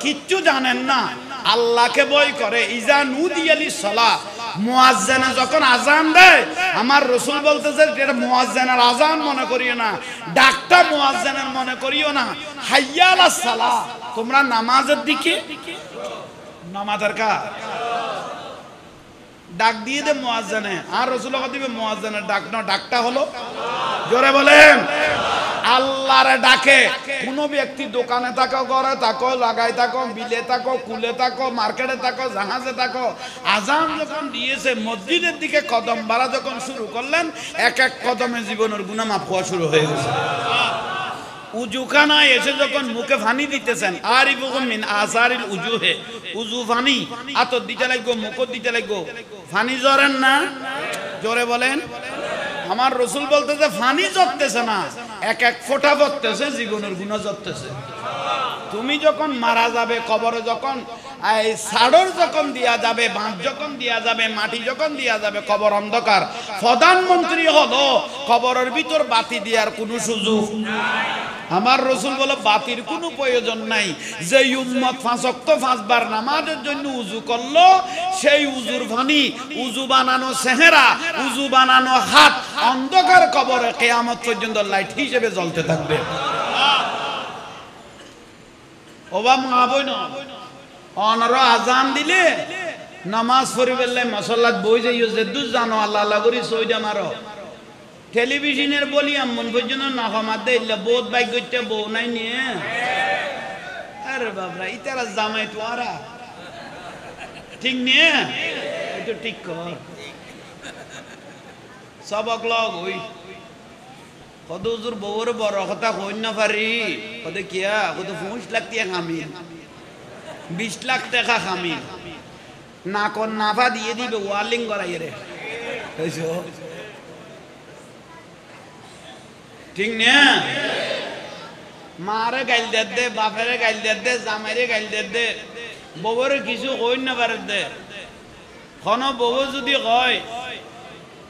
কিচ্ছু জানেন না, আল্লাহকে ভয় করে। ইজা নুদিয়া লিস-সালাহ, মুয়াজ্জিন যখন আযান দেয়, আমার রাসূল বলতেছে এটা মুয়াজ্জিনের আযান মনে করিও না, ডাকটা মুয়াজ্জিনের মনে করিও না। হাইয়া আলাস-সালাহ, তোমরা নামাজের দিকে, নামাজের কা ডাক দিয়ে দে মুয়াজ্জিনে, আর রাসূল দিবে মুয়াজ্জিনের ডাক না, ডাকটা হলো জোরে বলেন আল্লাহরে ডাকে। কোন ব্যক্তি দোকানে থাকো, ঘরে থাকো, লাগাই থাকো, বিলে থাকো, কুলে থাকো, মার্কেটে থাকো, জাহাজে থাকো, আজান যখন দিয়েছে মসজিদের দিকে কদম বাড়া যখন শুরু করলেন, এক এক কদমে জীবনের গুনাহ মাফ হওয়া শুরু হয়ে গেছে। উজুখানায় এসে যখন মুখে পানি দিতেছেন, আরিফুকুম মিন আসারিল উজুহে, উজু পানি আতর দিতে লাগবো, মুখ দিতে লাগবো, পানি জরেন না, জোরে বলেন। আমার রাসূল বলতেছে পানি ঝরতেছে না, এক এক ফোঁটা পড়তেছে, জীবনের গুনাহ ঝরতেছে। তুমি যখন মারা যাবে, কবরে যখন সাড়র যখন দিয়া যাবে, বাঁধ যখন দিয়া যাবে, মাটি যখন দিয়া যাবে, কবর অন্ধকার, প্রধানমন্ত্রী হলো কবরের ভিতর বাতি দেওয়ার কোনো সুযোগ নাই। আমার রাসূল বলে বাতির কোনো প্রয়োজন নাই। যে উম্মত 5 ওয়াক্ত 5 বার নামাজের জন্য উযু করলো, সেই উযুর পানি, উযু বানানো চেহারা, উযু বানানো হাত অন্ধকার কবরে কিয়ামত পর্যন্ত লাইট হিসেবে জ্বলতে থাকবে। ওবা মা বইন অনর আজান দিলে নামাজ পড়িবেলে মাসাল্লাত বই যাইও, যে দু জানো আল্লাহ আল্লাহ করি সইদা মারো। টেলিভিশনের বলি এমন পর্যন্ত নাফামাত দিলে বহুত বাইক করতে বউ নাই নিয়ে, আরে বাবরা ইতারা জামাই তো আরা ঠিক নিয়ে একটু ঠিক কর সবক লগ ওই কত হুজুর বউর বড় কথা কই না পারি, কত কিয়া কত 5 লাখ টাকা খামি, 20 লাখ টাকা খামি, না কোন নাফা দিয়ে দিবে ওয়ার্লিং করাই রে, ঠিক না? মারে গাইল দে, বাপেরে গাইল দে, জামাইরে গাইল দে, বউরে কিছু কই না পারে দে। কোন বউ যদি কয়,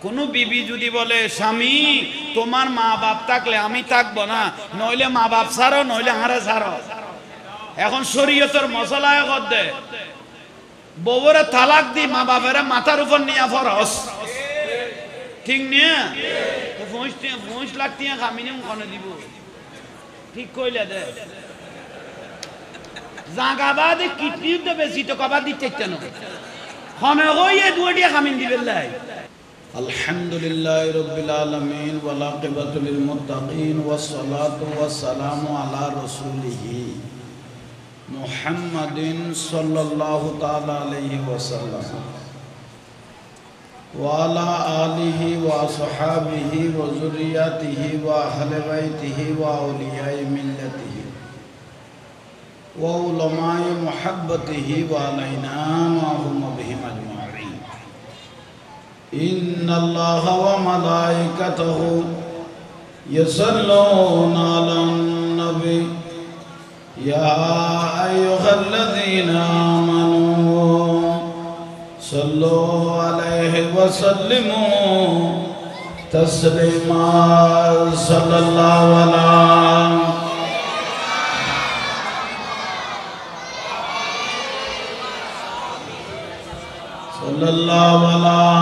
কোন বিবি যদি বলে স্বামী তোমার মা বাপ থাকলে আমি থাকবো না, নইলে মা বাপ ছাড়ো, নইলে হারে ছাড়ো। এখন শরীয়তের মশলায় কর দে, বউরে তালাক দি মা বাপের মাথার উপর নিয়ে ফরস, ঠিক নিয়ে 5 লাখ টাকা কামিনে কোনে দিব, ঠিক কইলে দে। জাগাবাদে কিডনি তো বেশি তো কবা দিতে কেন হনে হইয়ে দুটিয়া কামিন দিবেন লাই। আলহামদুলিল্লাহি রাব্বিল আলামিন ওয়াল আকিবাতু লিল মুত্তাকিন ওয়াস সালাতু ওয়াস সালামু আলা রাসূলিহি মুহাম্মাদিন সাল্লাল্লাহু তাআলা আলাইহি ওয়াসাল্লাম ওয়া আলা আলিহি ওয়া আসহাবিহি ওয়া যুররিয়াতিহি ওয়া আহলি বাইতিহি ওয়া আউলিয়াই মিল্লাতিহি ওয়া উলামাই মুহাব্বতিহি ওয়া আলাইনা মা'হুম বিহিম আজমাইন। ইন্নাল্লাহা ওয়া মালাইকাতাহু ইয়াসাল্লুনা আলান নবী ইয়া আইয়ুহাল্লাযীনা আমানু সাল্লু আলাইহি ওয়া সাল্লিমু তাসলিমা। সাল্লাল্লাহু আলাইহি সাল্লাল্লাহু আলাইহি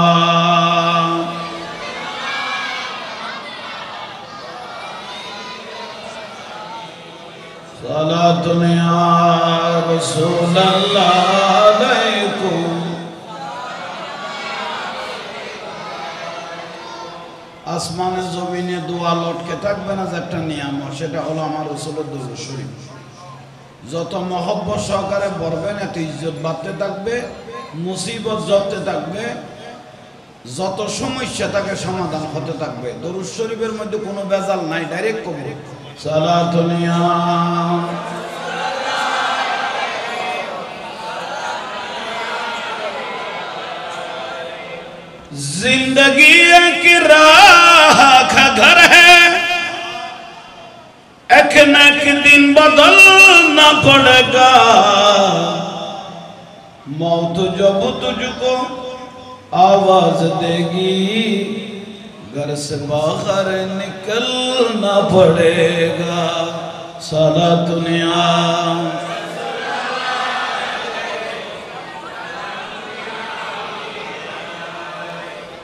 সালাতুন ইয়া রাসূলুল্লাহ আলাইকুম। আসমানে জমিনে দোয়া লটকে থাকবে না, যে একটা নিয়ামত, সেটা হলো আমার রাসূলের দরুদ শরীফ। যত মহব্বত সহকারে পড়বেন এত ইজ্জত বাড়তে থাকবে, মুসিবত জপতে থাকবে, যত সমস্যা তাকে সমাধান হতে থাকবে। দরুদ শরীফের মধ্যে কোনো ভেজাল নাই, ডাইরেক্ট কবুল। সালাতুন ইয়া जिंदगी एक राह का घर है, एक न एक दिन बदलना पड़ेगा, मौत जब तुझको आवाज देगी घर से बाहर निकलना पड़ेगा। साला दुनिया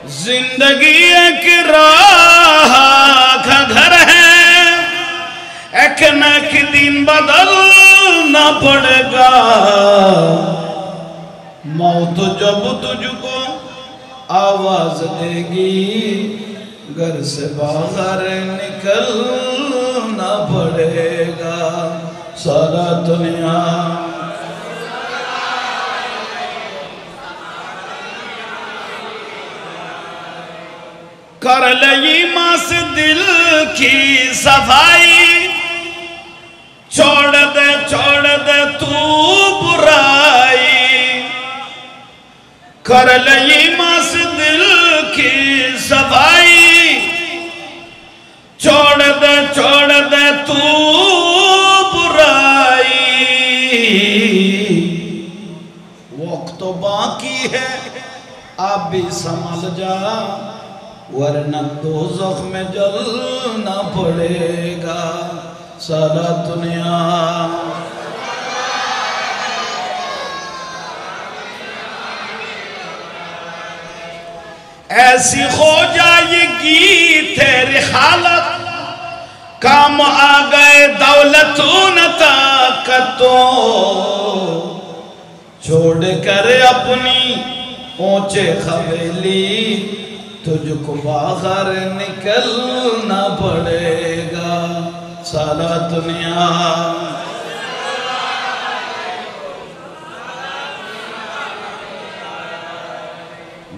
जिंदगी एक राह का घर है, एक न एक दिन बदलना पड़ेगा। मौत जब तुझको आवाज देगी, घर से बाहर निकलना पड़ेगा। सारा दुनिया कर ले माँ से दिल की सफाई, छोड़ दे तू बुराई। कर ले माँ से दिल की सफाई, छोड़ दे तू बुराई। वक्त तो बाकी है, आप भी संभल जा, वरना दोज़ख में जलना पड़ेगा। सारा दुनिया ऐसी हो जाएगी तेरी हालत, काम आ गए दौलत न ताकतों। छोड़ कर अपनी ऊंचे हवेली, तुझको बाहर निकलना पड़ेगा। सारा दुनिया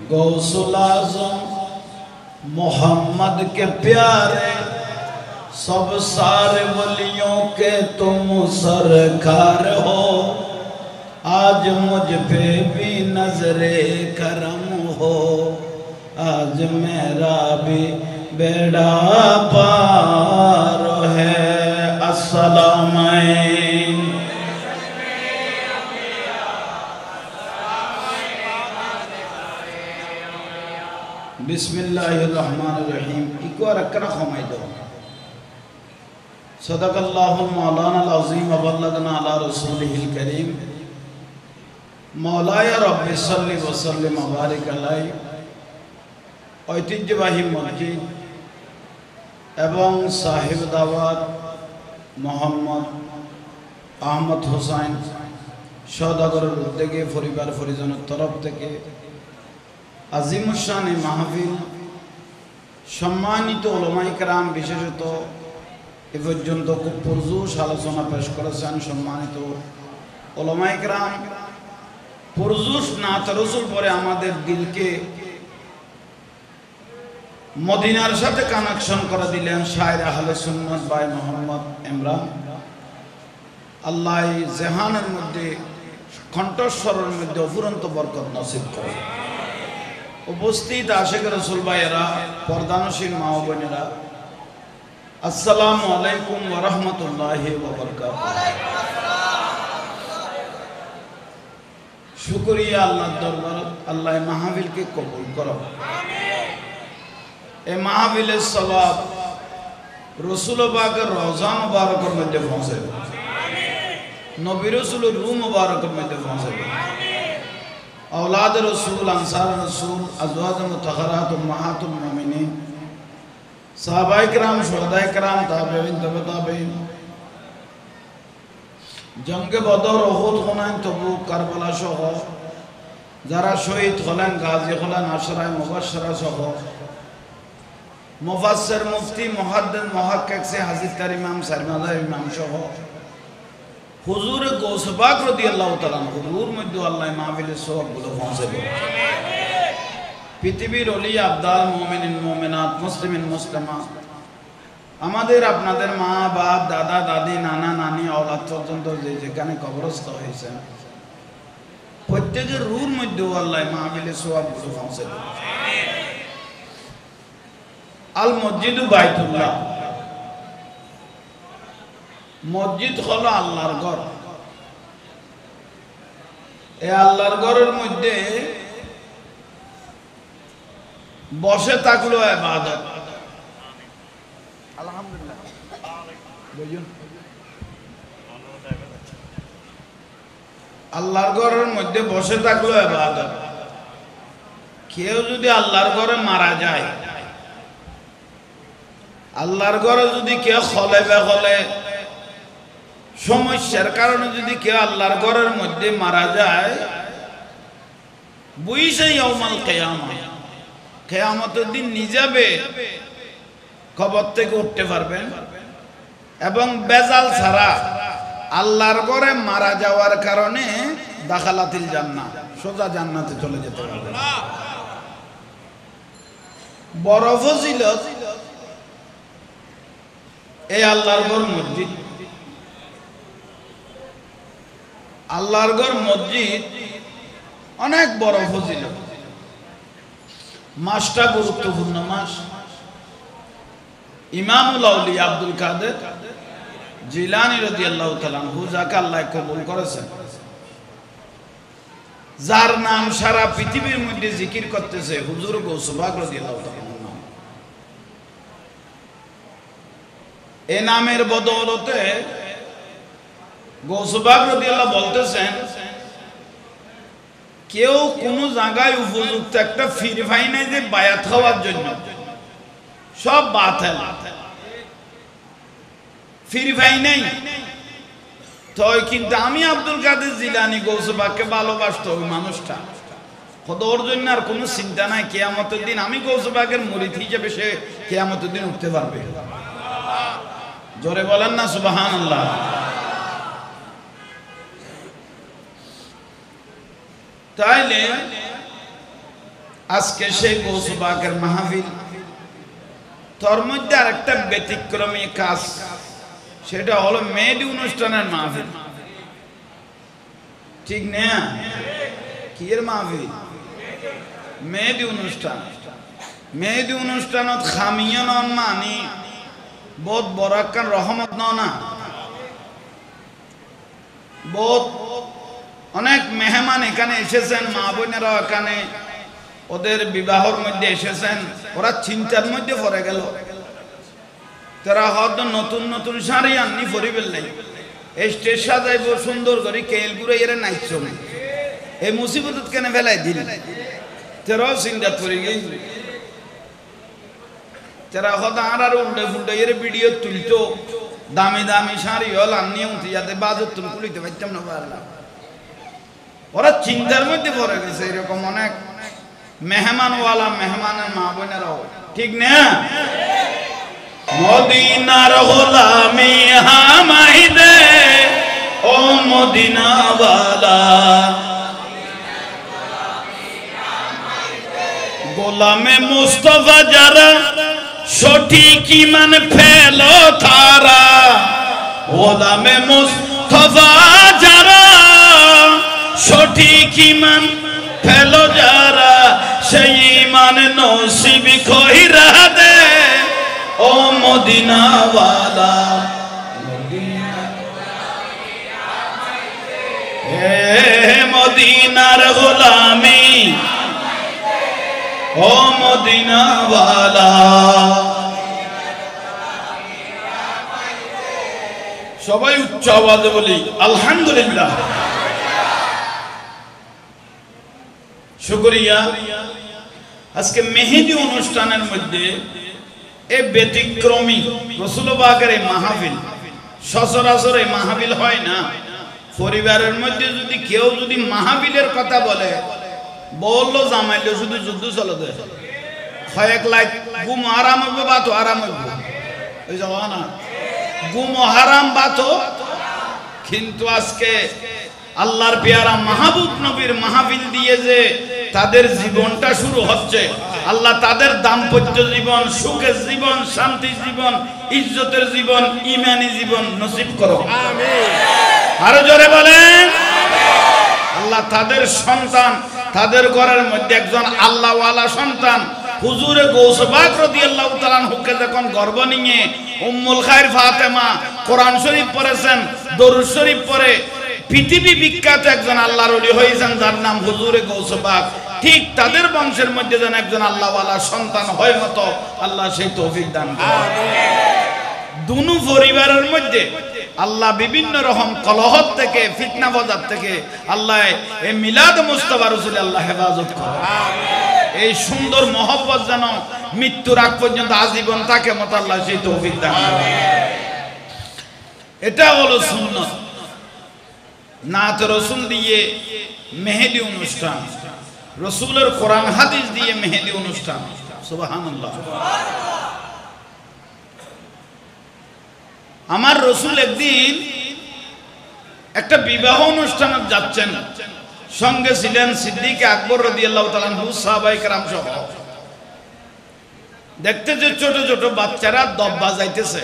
गौसुल आज़म मोहम्मद के प्यारे, सब सारे वलियों के तुम सरकार हो। आज मुझ पे भी नजरे करम हो, आज मेरा भी बेड़ा पार है। अस्सलाम बिस्मिल्लाहिर्रहमानिर्रहीम। इको रखना खमाई दो। सदक़ल्लाहुल मौलाना अज़ीम व बल्लगना अला रसूलिहिल करीम। मौलाया रब्बि सल्लि व सल्लिम व बारिक अलैहि। ঐতিহ্যবাহী মসজিদ এবং সাহেব দাওয়াত মোহাম্মদ আহমদ হোসেন সওদাগরের উদ্যোগে পরিবার পরিজনের তরফ থেকে আজিমুশান মাহফিল, সম্মানিত উলামায়ে কেরাম, বিশেষত এ পর্যন্ত খুব পুরজোশ আলোচনা পেশ করেছেন সম্মানিত উলামায়ে কেরাম। পুরজোশ নাত রাসূল পরে আমাদের দিলকে মদিনার সাথে কানেকশন করে দিলেন শায়ের আহলে সুন্নাত ভাই মোহাম্মদ ইমরান। আল্লাহ জাহানের মধ্যে কণ্ঠস্বরের মধ্যে অফুরন্ত বরকত নসিব করে। উপস্থিত আশিক রাসূল ভাইয়েরা, পর্দানশীল মা ও বোনেরা, আসসালামু আলাইকুম ওয়া রাহমাতুল্লাহি ওয়া বারাকাতুহু। শুকরিয়া আল্লাহর দরবার, আল্লাহ মাহফিলকে কবুল করো। এ মাহফিলের সওয়াব রাসূল পাকের রওজা মুবারকের মধ্যে পৌঁছাবে, নবী রাসূলের রূহ মুবারকের মধ্যে পৌঁছাবে। औलाद रसूल, अंसार रसूल, अज़वाज मुतहहरात, उम्महातुल मोमिनीन, सहाबाए किराम, शुहदाए किराम, ताबईन, तबे ताबईन, जंगे बदर, उहुद, हुनैन, तबूक, কারবালা সহ যারা শহীদ হলেন, গাজী হলেন, আশরায়ে মুবাশশারা সহ মুফাসসির, মুফতি, মুহাদ্দিস, মুহাক্কিক সে হাজির তার ইমাম, সারমাদার ইমাম সহ হুজুর গৌস পাক রাদিয়াল্লাহু তাআলা হুজুর মধ্যে আল্লাহ মাহফিলের সওয়াবগুলো পৌঁছাবে। পৃথিবীর ওলি আবদাল, মুমিনিন মুমিনাত, মুসলিমিন মুসলিমাত, আমাদের আপনাদের মা বাপ, দাদা দাদি, নানা নানি, আওলাদ পর্যন্ত যে যেখানে কবরস্থ হয়েছেন, প্রত্যেকের রূহের মধ্যে আল্লাহ মাহফিলের সওয়াবগুলো পৌঁছাবে। আল মসজিদু বাইতুল্লাহ, মসজিদ হলো আল্লাহর ঘর। এই আল্লাহর ঘরের মধ্যে বসে থাকলো ইবাদত। আলহামদুলিল্লাহ, আল্লাহর ঘরের মধ্যে বসে থাকলো ইবাদত। কেউ যদি আল্লাহর ঘরে মারা যায়, আল্লাহর ঘরে যদি কেউ খলে বেখলে সমস্যার কারণে যদি কেউ আল্লাহর ঘরের মধ্যে মারা যায়, বুঝছে ইয়াউমাল কিয়ামা, কিয়ামতের দিন নিজাবে কবর থেকে উঠতে পারবেন এবং বেজাল ছাড়া আল্লাহর ঘরে মারা যাওয়ার কারণে দাখালাতিল জান্নাত, সোজা জান্নাতে চলে যেতে পারবেন। বড় ফজিলত এই আল্লাহর ঘর মসজিদ। আল্লাহর ঘর মসজিদ অনেক বড় ফজিলত। মাসটা গুরুত্বপূর্ণ মাস। ইমামুল আউলিয়া আব্দুল কাদের জিলানী রাদিয়াল্লাহু তাআলা আনহু, যাকে আল্লাহ কবুল করেছেন, যার নাম সারা পৃথিবীর মধ্যে জিকির করতেছে, হুজুর গৌস পাক রাদিয়াল্লাহু তাআলা। এই নামের বদৌলতে গৌস পাক রাদিয়াল্লাহু বলতেছেন, কেউ কোন জায়গায় উপযুক্ত একটা ফির ভাই নাই যে বায়াত হওয়ার জন্য, সব বাতিল, ফির ভাই নাই। তো কিন্তু আমি আব্দুল কাদের জিলানী গৌস পাককে ভালোবাসতো ওই মানুষটা, ওর জন্য আর কোনো চিন্তা নাই, কিয়ামতের দিন আমি গৌস পাকের মুরিদ হিসেবে সে কিয়ামতের দিন উঠতে পারবে। জোরে বলেন না সুবহানাল্লাহ। তাইলে আজকে সেই গৌস পাকের মাহফিল, তোর মধ্যে আরেকটা ব্যতিক্রমী কাজ, সেটা হলো মেহেদি অনুষ্ঠানের মাহফিল। ঠিক না? কি এর মাহফিল? মেহেদি অনুষ্ঠান। মেহেদি অনুষ্ঠানত খামিয়া নন মানি বহুত বড় একটা রহমত না, বহুত অনেক মেহমান এখানে এসেছেন, মা বোনেরা এখানে ওদের বিবাহর মধ্যে এসেছেন, ওরা চিন্তার মধ্যে পড়ে গেল, তারা হয়তো নতুন নতুন শাড়ি আননি পরিবেল নাই, স্টেজ সাজাইব সুন্দর করে, কেল ঘুরে এর নাইছ না, এই মুসিবত কেন ফেলাই দিল, তারাও চিন্তা পড়ে গেল, তারা হয়তো আর উল্টে ফুলটে এর ভিডিও তুলতো, দামি দামি শাড়ি হল আননি উঠি যাতে বাজার তুল তুলিতে পারতাম না পারলাম, ওরা চিন্তার মধ্যে পড়ে গেছে। এরকম অনেক মেহমানওয়ালা মেহমানের মা বোনেরাও, ঠিক না? মদিনার গোলামি হামাই দে ও মদিনাওয়ালা, গোলামে মুস্তাফা যারা সঠিক ঈমান ফেলো তারা, গোলামে মুস্তাফা যারা সঠিক ঈমান ফেলো যারা, সেই ঈমান নসিব কইরা দে ও মদিনাওয়ালা। হে মদিনার গোলামি ও মদিনাওয়ালা, সবাই উচ্চ আওয়াজে বলি আলহামদুলিল্লাহ। শুকরিয়া। আজকে মেহেদি অনুষ্ঠানের মধ্যে এই ব্যতিক্রমী রাসূল পাকের এই মাহফিল, সচরাচর এই মাহফিল হয় না। পরিবারের মধ্যে যদি কেউ যদি মাহফিলের কথা বলে, বললো জামাইলে শুধু যুদ্ধ চলে যায়, কয়েক লাখ গুম আরাম হইব বা তো আরাম হইব, ওই যাওয়া না গুম হারাম বাতো। কিন্তু আজকে আল্লাহর পেয়ারা মাহবুব নবীর মাহফিল দিয়ে যে তাদের জীবনটা শুরু হচ্ছে, আল্লাহ তাদের দাম্পত্য জীবন, সুখের জীবন, শান্তির জীবন, ইজ্জতের জীবন, ঈমানী জীবন নসিব করো, আমিন। আরো জোরে বলেন আল্লাহ তাদের সন্তান, তাদের ঘরের মধ্যে একজন আল্লাহওয়ালা সন্তান হুজুরে গৌস পাক রাদিয়াল্লাহু তাআলা আনহুকে যখন গর্ভ নিয়ে উম্মুল খায়র ফাতেমা কোরআন শরীফ পড়েছেন, দরুদ শরীফ পড়ে পৃথিবী বিখ্যাত একজন আল্লাহর ওলি হয়েছেন, যার নাম হুজুরে গৌস পাক, ঠিক তাদের বংশের মধ্যে যেন একজন আল্লাহওয়ালা সন্তান হয় মতো আল্লাহ সেই তৌফিক দান করেন। দুনু পরিবারের মধ্যে আল্লাহ বিভিন্ন রকম কলহত থেকে, ফিতনা বাজার থেকে আল্লাহ এই মিলাদ মুস্তাফা রাসূল আল্লাহ হেফাজত করে। এই সুন্দর মহব্বত যেন মৃত্যুর আগ পর্যন্ত আজীবন থাকে, মত আল্লাহ সেই তৌফিক দান করেন। এটা হলো সুন্নত। নাত রসুল দিয়ে মেহেদি অনুষ্ঠান, রসুলের কোরআন হাদিস দিয়ে মেহেদি অনুষ্ঠান। সুবহানাল্লাহ। আমার রসুল একদিন একটা বিবাহ অনুষ্ঠানে যাচ্ছেন, সঙ্গে ছিলেন সিদ্দিক আকবর রাদিয়াল্লাহু তাআলা আনহু, সাহাবায়ে কেরাম সহ। দেখতে যে ছোট ছোট বাচ্চারা দব বাজাইতেছে,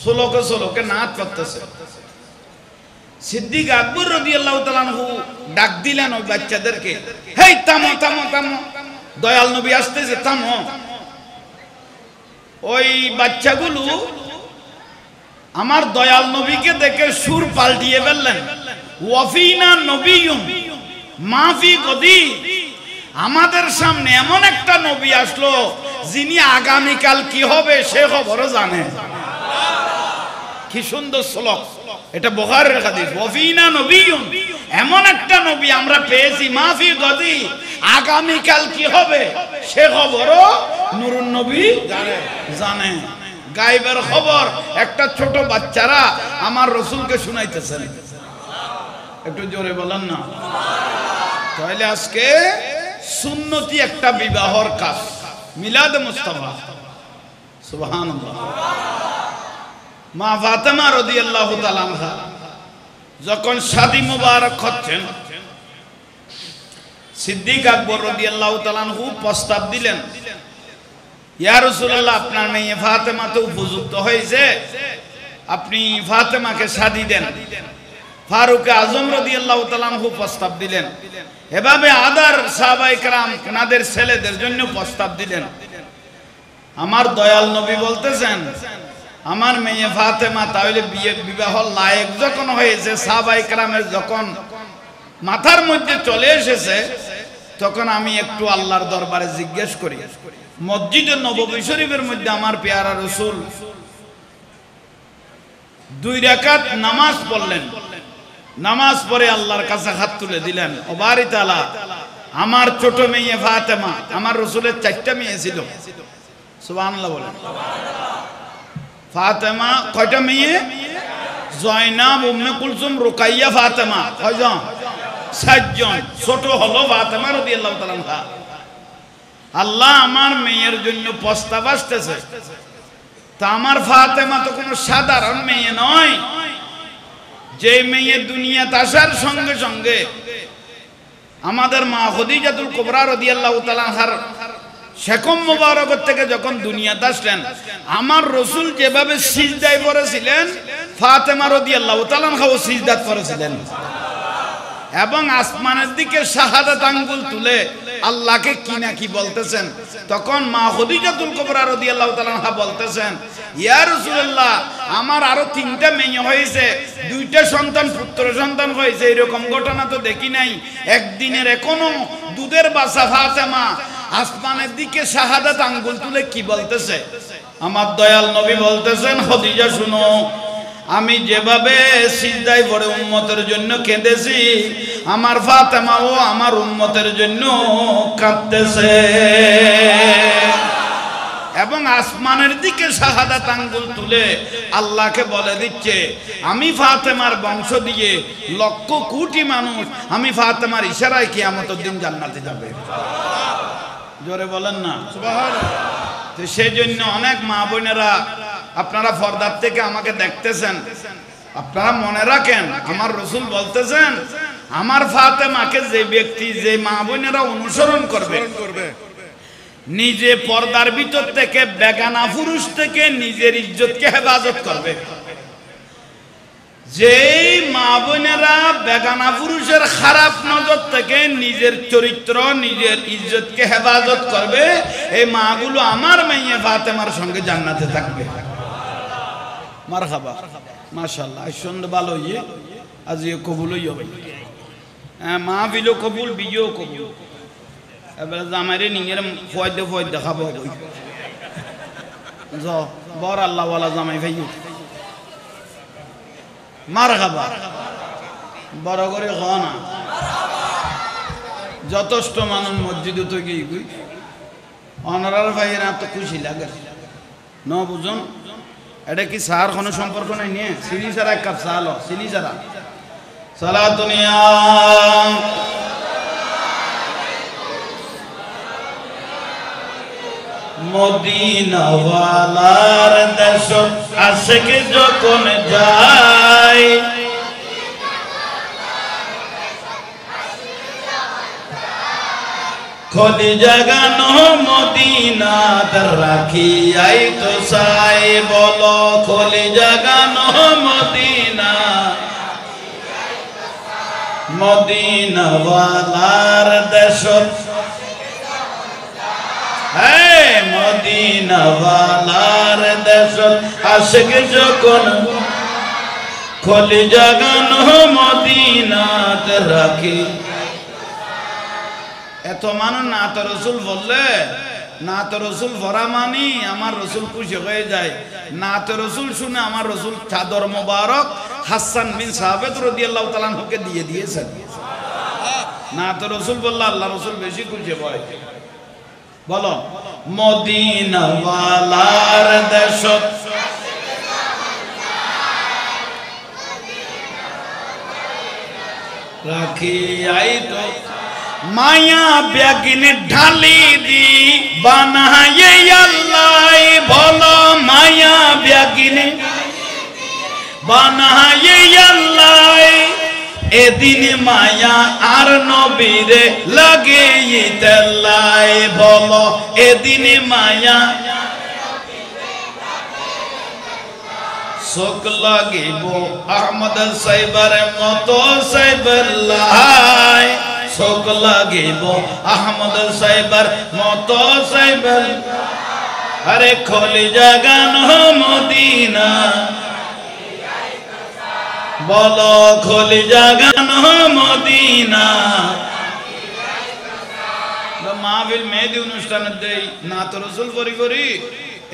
সোলকে সোলকে নাচ করতেছে। সিদ্দিক আকবর রাদিয়াল্লাহু তাআলা আনহু ডাক দিলেন ওই বাচ্চাদেরকে, হেই থামো থামো থামো, দয়াল নবী আসতেছে, থামো। ওই বাচ্চাগুলো আমার দয়াল নবীকে দেখে সুর পাল্টিয়ে ফেললেন, ওয়াফিনা নবিয়ুম মাফি কদি, আমাদের সামনে এমন একটা নবী আসলো যিনি আগামীকাল কি হবে সে খবরও জানে। কি সুন্দর শ্লোক, এটা বুখারীর হাদিস। ওয়াফিনা নবিয়ুম, এমন একটা নবী আমরা পেয়েছি, মাফি গদি, আগামীকাল কি হবে সে খবরও নূরুন নবী জানে। গায়েবের খবর একটা ছোট বাচ্চারা আমার রসুলকে শুনাইতেছেন। একটু জোরে বলেন না। তাহলে আজকে সুন্নতি একটা বিবাহর কাজ, মিলাদ মুস্তাফা। সুবহানাল্লাহ। মা ফাতেমা রাদিয়াল্লাহু তাআলা আনহা যখন শাদী মুবারক হচ্ছেন, সিদ্দিক আকবর রাদিয়াল্লাহু তাআলা আনহু প্রস্তাব দিলেন, ইয়া রাসূলুল্লাহ, আপনার মেয়ে ফাতেমা তো উপযুক্ত হয়েছে, আপনি ফাতেমাকে শাদী দেন। ফারুক আজম রাদিয়াল্লাহু তাআলা আনহু প্রস্তাব দিলেন। এভাবে আদার সাহাবায়ে কেরাম ওনাদের ছেলেদের জন্য প্রস্তাব দিলেন। আমার দয়াল নবী বলতেছেন, আমার মেয়ে ফাতেমা তাহলে বিবাহ লায়েক যখন হয়েছে, সাহাবায়ে কেরামের যখন মাথার মধ্যে চলে এসেছে, তখন আমি একটু আল্লাহর দরবারে জিজ্ঞেস করি। মসজিদে নববী শরীফের মধ্যে আমার পেয়ারা রাসূল 2 রাকাত নামাজ পড়লেন। নামাজ পড়ে আল্লাহর কাছে হাত তুলে দিলেন, ও বারি তাআলা, আমার ছোট মেয়ে ফাতেমা, আমার রাসূলের 4টা মেয়ে ছিল। সুবহানাল্লাহ বলেন। ফাতেমা কয়টা মেয়ে? জয়নাব, উম্মে কুলসুম, রুকাইয়া, ফাতেমা। কয়জন? 7 জন। ছোট হলো ফাতেমা রাদিয়াল্লাহু তাআলা আনহা। আল্লাহ আমার মেয়ের জন্য প্রস্তাব আসতেছে, তা আমার ফাতেমা তো কোনো সাধারণ মেয়ে নয়, যে মেয়ে দুনিয়াতে আসার সঙ্গে সঙ্গে আমাদের মা খাদিজাতুল কুবরা রাদিয়াল্লাহু তাআলা আনহার শেকম মুবারক থেকে যখন দুনিয়াতে আসলেন, আমার রাসূল যেভাবে সিজদায় পড়েছিলেন, ফাতেমা রাদিয়াল্লাহু তাআলা আনহাও সিজদাত করেছিলেন, এবং আসমানের দিকে শাহাদাত আঙ্গুল তুলে আল্লাহকে কি না কি বলতেছেন। তখন মা খাদিজাতুল কুবরা রাদিয়াল্লাহু তাআলা আনহা বলতেছেন, ইয়া রাসূলুল্লাহ, আমার আরো 3টা মেয়ে হয়েছে, 2টা সন্তান পুত্র সন্তান হয়েছে, এরকম ঘটনা তো দেখি নাই। একদিনের এখনো দুধের বাচ্চা ফাতেমা আসমানের দিকে শাহাদাত আঙ্গুল তুলে কি বলতেছে? আমার দয়াল নবী বলতেছেন, খাদিজা শুনো, আমি যেভাবে সিজদায় পড়ে উম্মতের জন্য কেঁদেছি, আমার ফাতেমাও আমার উম্মতের জন্য কাঁদতেছে, এবং আসমানের দিকে শাহাদাত আঙ্গুল তুলে আল্লাহকে বলে দিচ্ছে, আমি ফাতেমার বংশ দিয়ে লক্ষ কোটি মানুষ আমি ফাতেমার ইশারায় কিয়ামতের দিন জান্নাতে যাবে। জোরে বলেন না সুবহানাল্লাহ। তো সেই জন্য অনেক মা বোনেরা আপনারা পর্দার থেকে আমাকে দেখতেছেন, আপনারা মনে রাখেন, আমার রাসূল বলতেছেন, আমার ফাতেমাকে যে ব্যক্তি, যে মা বোনেরা অনুসরণ করবে, নিজে পর্দার ভিতর থেকে বেগানা পুরুষ থেকে নিজের ইজ্জতকে হেফাজত করবে, যেই মা বোনেরা বেগানা পুরুষের খারাপ নজর থেকে নিজের চরিত্র, নিজের ইজ্জতকে হেফাজত করবে, এই মাগুলো আমার মেয়ে ফাতেমার সঙ্গে জান্নাতে থাকবে। মারহাবা, মাশাআল্লাহ। সুন্দর ভালো ইয়ে আজ ইয়ে কবুল হইবে, মা বিলো কবুল, বিয়েও কবুল। এবারে জামাইরে নিয়ে ফয়দে ফয়দে খাবো বর আল্লাহওয়ালা জামাই ভাই। মারহাবা, বড় করে খ না, যথেষ্ট মানুষ মসজিদে তো গিয়ে অনারার ভাইয়েরা তো খুশি লাগে ন বুঝুন এটা কি সার কোনো সম্পর্ক নাই নিয়ে সিলি সারা এক কাপ চা লো সিলি সারা সালাতুনিয়া মদিনা ওয়ালার দেশ আশিক যখন যায় খোদি জাগানো মদিনাত রাখি আই তো সাই বলো খোলি জাগানো মদিনা মদিনা ওয়ালার দেশ হে মদিনা ওয়ালার দেশ আশিক যখন খোলি জাগানো মদিনাত রাখি এত মানুষ না তো রসুল বললে না তো রসুল ভরা মানি আমার রসুল খুশি হয়ে যায় না তো রসুল শুনে আমার রসুল চাদর মোবারক হাসান বিন সাহাবেদ রাদিয়াল্লাহু তাআলা আনহুকে দিয়ে দিয়েছেন না তো রসুল বললে আল্লাহ রসুল বেশি খুশি হয় বলো মদিনা ওয়ালার দেশ রাখি আই তো মায়া ব্যাগিন ঢালি দি বানায়ে আল্লাহ বলো মায়া ব্যাগিন বানায়ে আল্লাহ এদিন মায়া আর নবীরে লাগে ইতাল্লাই বলো এদিন মায়া শোক লাগিব আহমদ সাইবার মতো সাইবাল্লাহ শোক লাগিব আহমদ সাইবার মতো সাইবার আরে খোলি জাগানো মদিনা বলো খোলি জাগানো মদিনা মাহফিল মেহেদি অনুষ্ঠান দেই না তো রসুল করি করি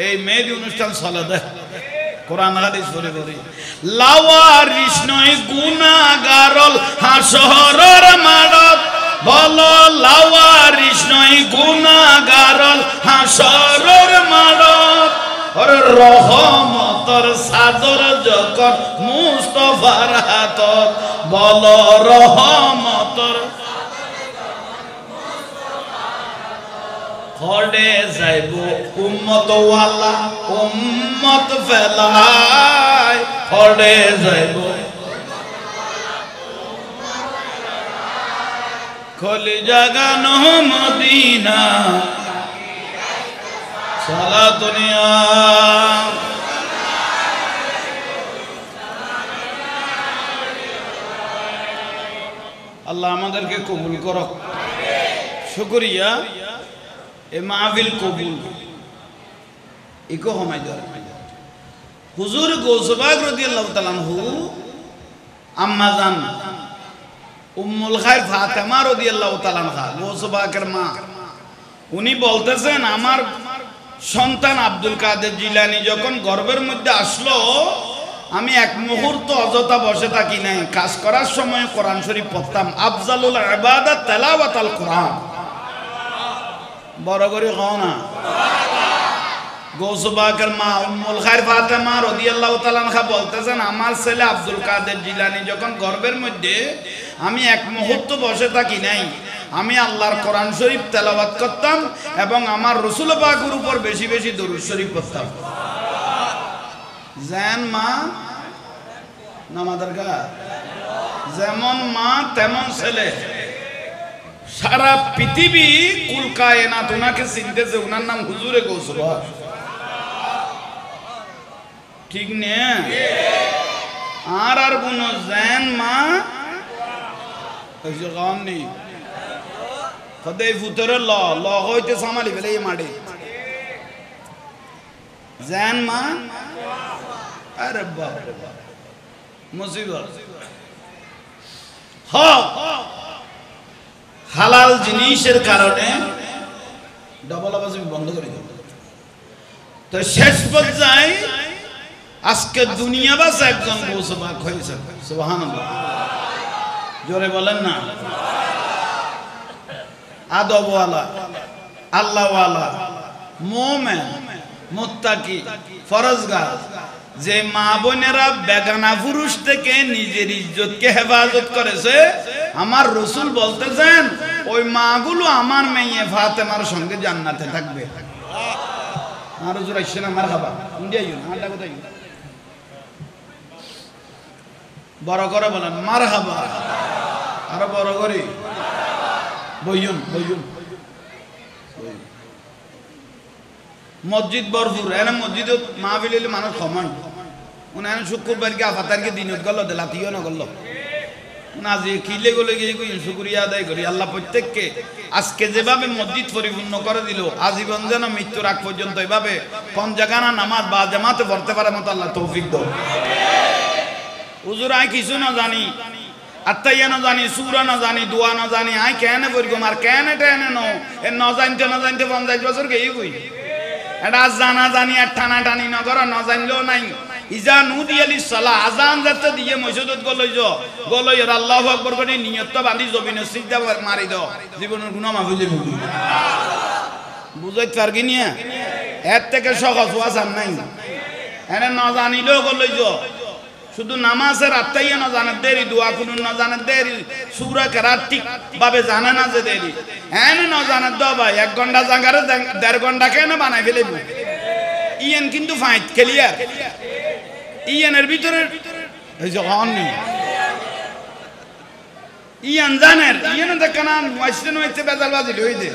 এই মেহেদি অনুষ্ঠান চলে দেয় কোরআন হাদিস পড়ে পড়ে লাওয়ারিস নয় গুনাহগারল হাসরের মাঠত বলো লাওয়ারিস নয় গুনাহগারল হাসরের মাঠত ওর রহমতের সাদর যখন মুস্তাফার হাতত বলো রহমতের হড়ে যাইব উম্মত ওয়ালা উম্মত ফেলাই হড়ে যাইব খলি জাগানো মদিনা সালাতুনিয়া আল্লাহ আমাদেরকে কবুল করুক শুকরিয়া এ মাহফিল কবুল ইকো হমাই দর হুজুর গৌসবাগ রাদিয়াল্লাহু তাআলা আনহু আম্মা জান উম্মুল খায়র ফাতেমা রাদিয়াল্লাহু তাআলা আনহা গৌসবাগের মা উনি বলতেছেন আমার সন্তান আব্দুল কাদের জিলানী যখন গর্ভের মধ্যে আসলো আমি এক মুহূর্ত অযথা বসে থাকি নাই কাজ করার সময় কোরআন শরীফ পড়তাম আফজালুল ইবাদাত তেলাওয়াতুল কোরআন বড় করে কও না গৌসবাগের মা উম্মুল খায়র ফাতেমা রাদিয়াল্লাহু তাআলা আনহা বলতেছেন আমার ছেলে আব্দুল কাদের জিলানী যখন গর্ভের মধ্যে আমি এক মুহূর্ত বসে থাকি নাই আমি আল্লাহর কোরআন শরীফ তেলাওয়াত করতাম এবং আমার রাসূল পাকের উপর বেশি বেশি দরুদ শরীফ পড়তাম জান মা নামাজের গা যেমন মা তেমন ছেলে সারা পৃথিবী কুল কায়নাত ওনাকে চিনতেছে ওনার নাম হুজুরে গৌসবাগ ঠিক নে আর কোন জান মা ওই গান নেই খদে ফুতরে ল ল হইতে সামালি ফেলে এই মাঠে জান মা আরে বাপ মুসিবত হালাল জিনিসের কারণে ডবল আবাজি বন্ধ করে দেব তো শেষ পর্যায়ে আজকে দুনিয়াবাস একজন গৌসবাগ হয়েছে সুবহানাল্লাহ জোরে বলেন না আদবওয়ালা আল্লাহওয়ালা মুমিন মুত্তাকি ফরজগার যে মা বোনেরা বেগানা পুরুষ থেকে নিজের ইজ্জতকে হেফাজত করেছে আমার রাসূল বলতেছেন ওই মাগুলো আমার মেয়ে ফাতেমার সঙ্গে জান্নাতে থাকবে আর হুজুর আইছেন মারহাবা ইন্ডিয়াইও না কোথায় বড় করে বলেন মারহাবা আর বড় করে বইয়ুন বইয়ুন মসজিদ ভরপুর এনে মসজিদে মাহফিল হইলে মানুষ কমায় উনান শুক্রবার কে আফাতারকে দিনত গেল লাতিও না গেল না যে কিলে গলে গিয়ে শুকরিয়া আদায় করি আল্লাহ প্রত্যেককে আজকে যেভাবে মসজিদ পরিপূর্ণ করে দিল আজীবন যেন মৃত্যুর আগ পর্যন্ত এভাবে কোন জায়গানা নামাজ বা জামাতে পড়তে পারে মতো আল্লাহ তৌফিক দাও হুজুর আই কিছু না জানি আত্মাইয়া না জানি সুরা না জানি দোয়া না জানি আই কেন করি আর কেন টেনে নো এ ন জানতে 50 বছর গেই কই এটা জানা জানি আর টানা টানি না করা না জানলেও নাই ইজা নুদি আলি সালাহ আজান যাতে দিয়ে মসজিদত গলই আর আল্লাহু আকবার করে নিয়ত বাঁধি জমিনে সিজদা মারি দাও জীবনের গুনাহ মাফ হয়ে যাবে বুঝাইতে পারগি নিয়া এর থেকে সহজ ওয়াজান নাই এনে না জানিলেও গলই শুধু নামাজের আত্মাইয়া না জানে দেরি দোয়া কুনুন না জানে দেরি সূরা কেরাত ঠিক ভাবে জানে না যে দেরি এনে না জানে দাও ভাই 1 ঘন্টা জায়গারে 1.5 ঘন্টা কেন বানাই ফেলবো ইয়েন কিন্তু ফাইট ক্লিয়ার ইয়ানের ভিতরে এই যে অননি ইয়ান জানেন ইয়ান দেখনা ওয়াইসেন হইতে বেজালবাজি লই দে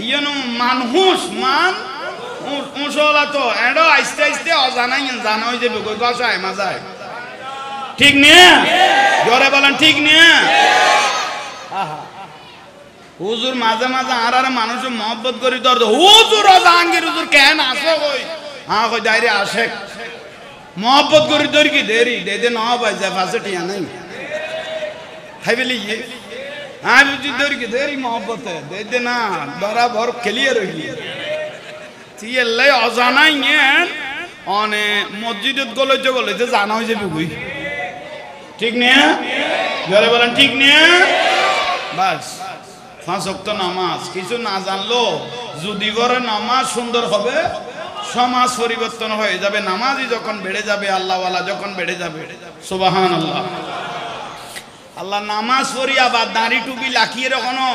ইয়ান মানহুস মান উসলা তো এডো আইস্তে আইস্তে অজানাই জানা হই যাবে কই গসায় মাজায় ঠিক নিয়া জোরে বলেন ঠিক নিয়া আহা হুজুর মাঝে মাঝে আর মানুষ মহব্বত করি দর হুজুর জাহাঙ্গীর হুজুর কেন আসো কই হ্যাঁ কই দাইরে আসে मोहब्बत करी दर की देरी दे दे ना भाई जफासटिया नहीं है बोली ये हाँ दर की देरी मोहब्बत है दे दे ना बराबर क्लियर होगी ये ले अजाना ही है आने मस्जिद गले जो जाना हो जाए कोई ठीक नहीं है जरे बोलें ठीक नहीं है बस 5 वक्त नामाज किसी ना जान लो जुदी करे नामाज सुंदर হবে সমাজ পরিবর্তন হয়ে যাবে নামাজি যখন বেড়ে যাবে আল্লাহওয়ালা যখন বেড়ে যাবে সুবহানাল্লাহ আল্লাহ নামাজ পড়িয়া বা দাড়ি টুপি লাখিয়ে রাখনো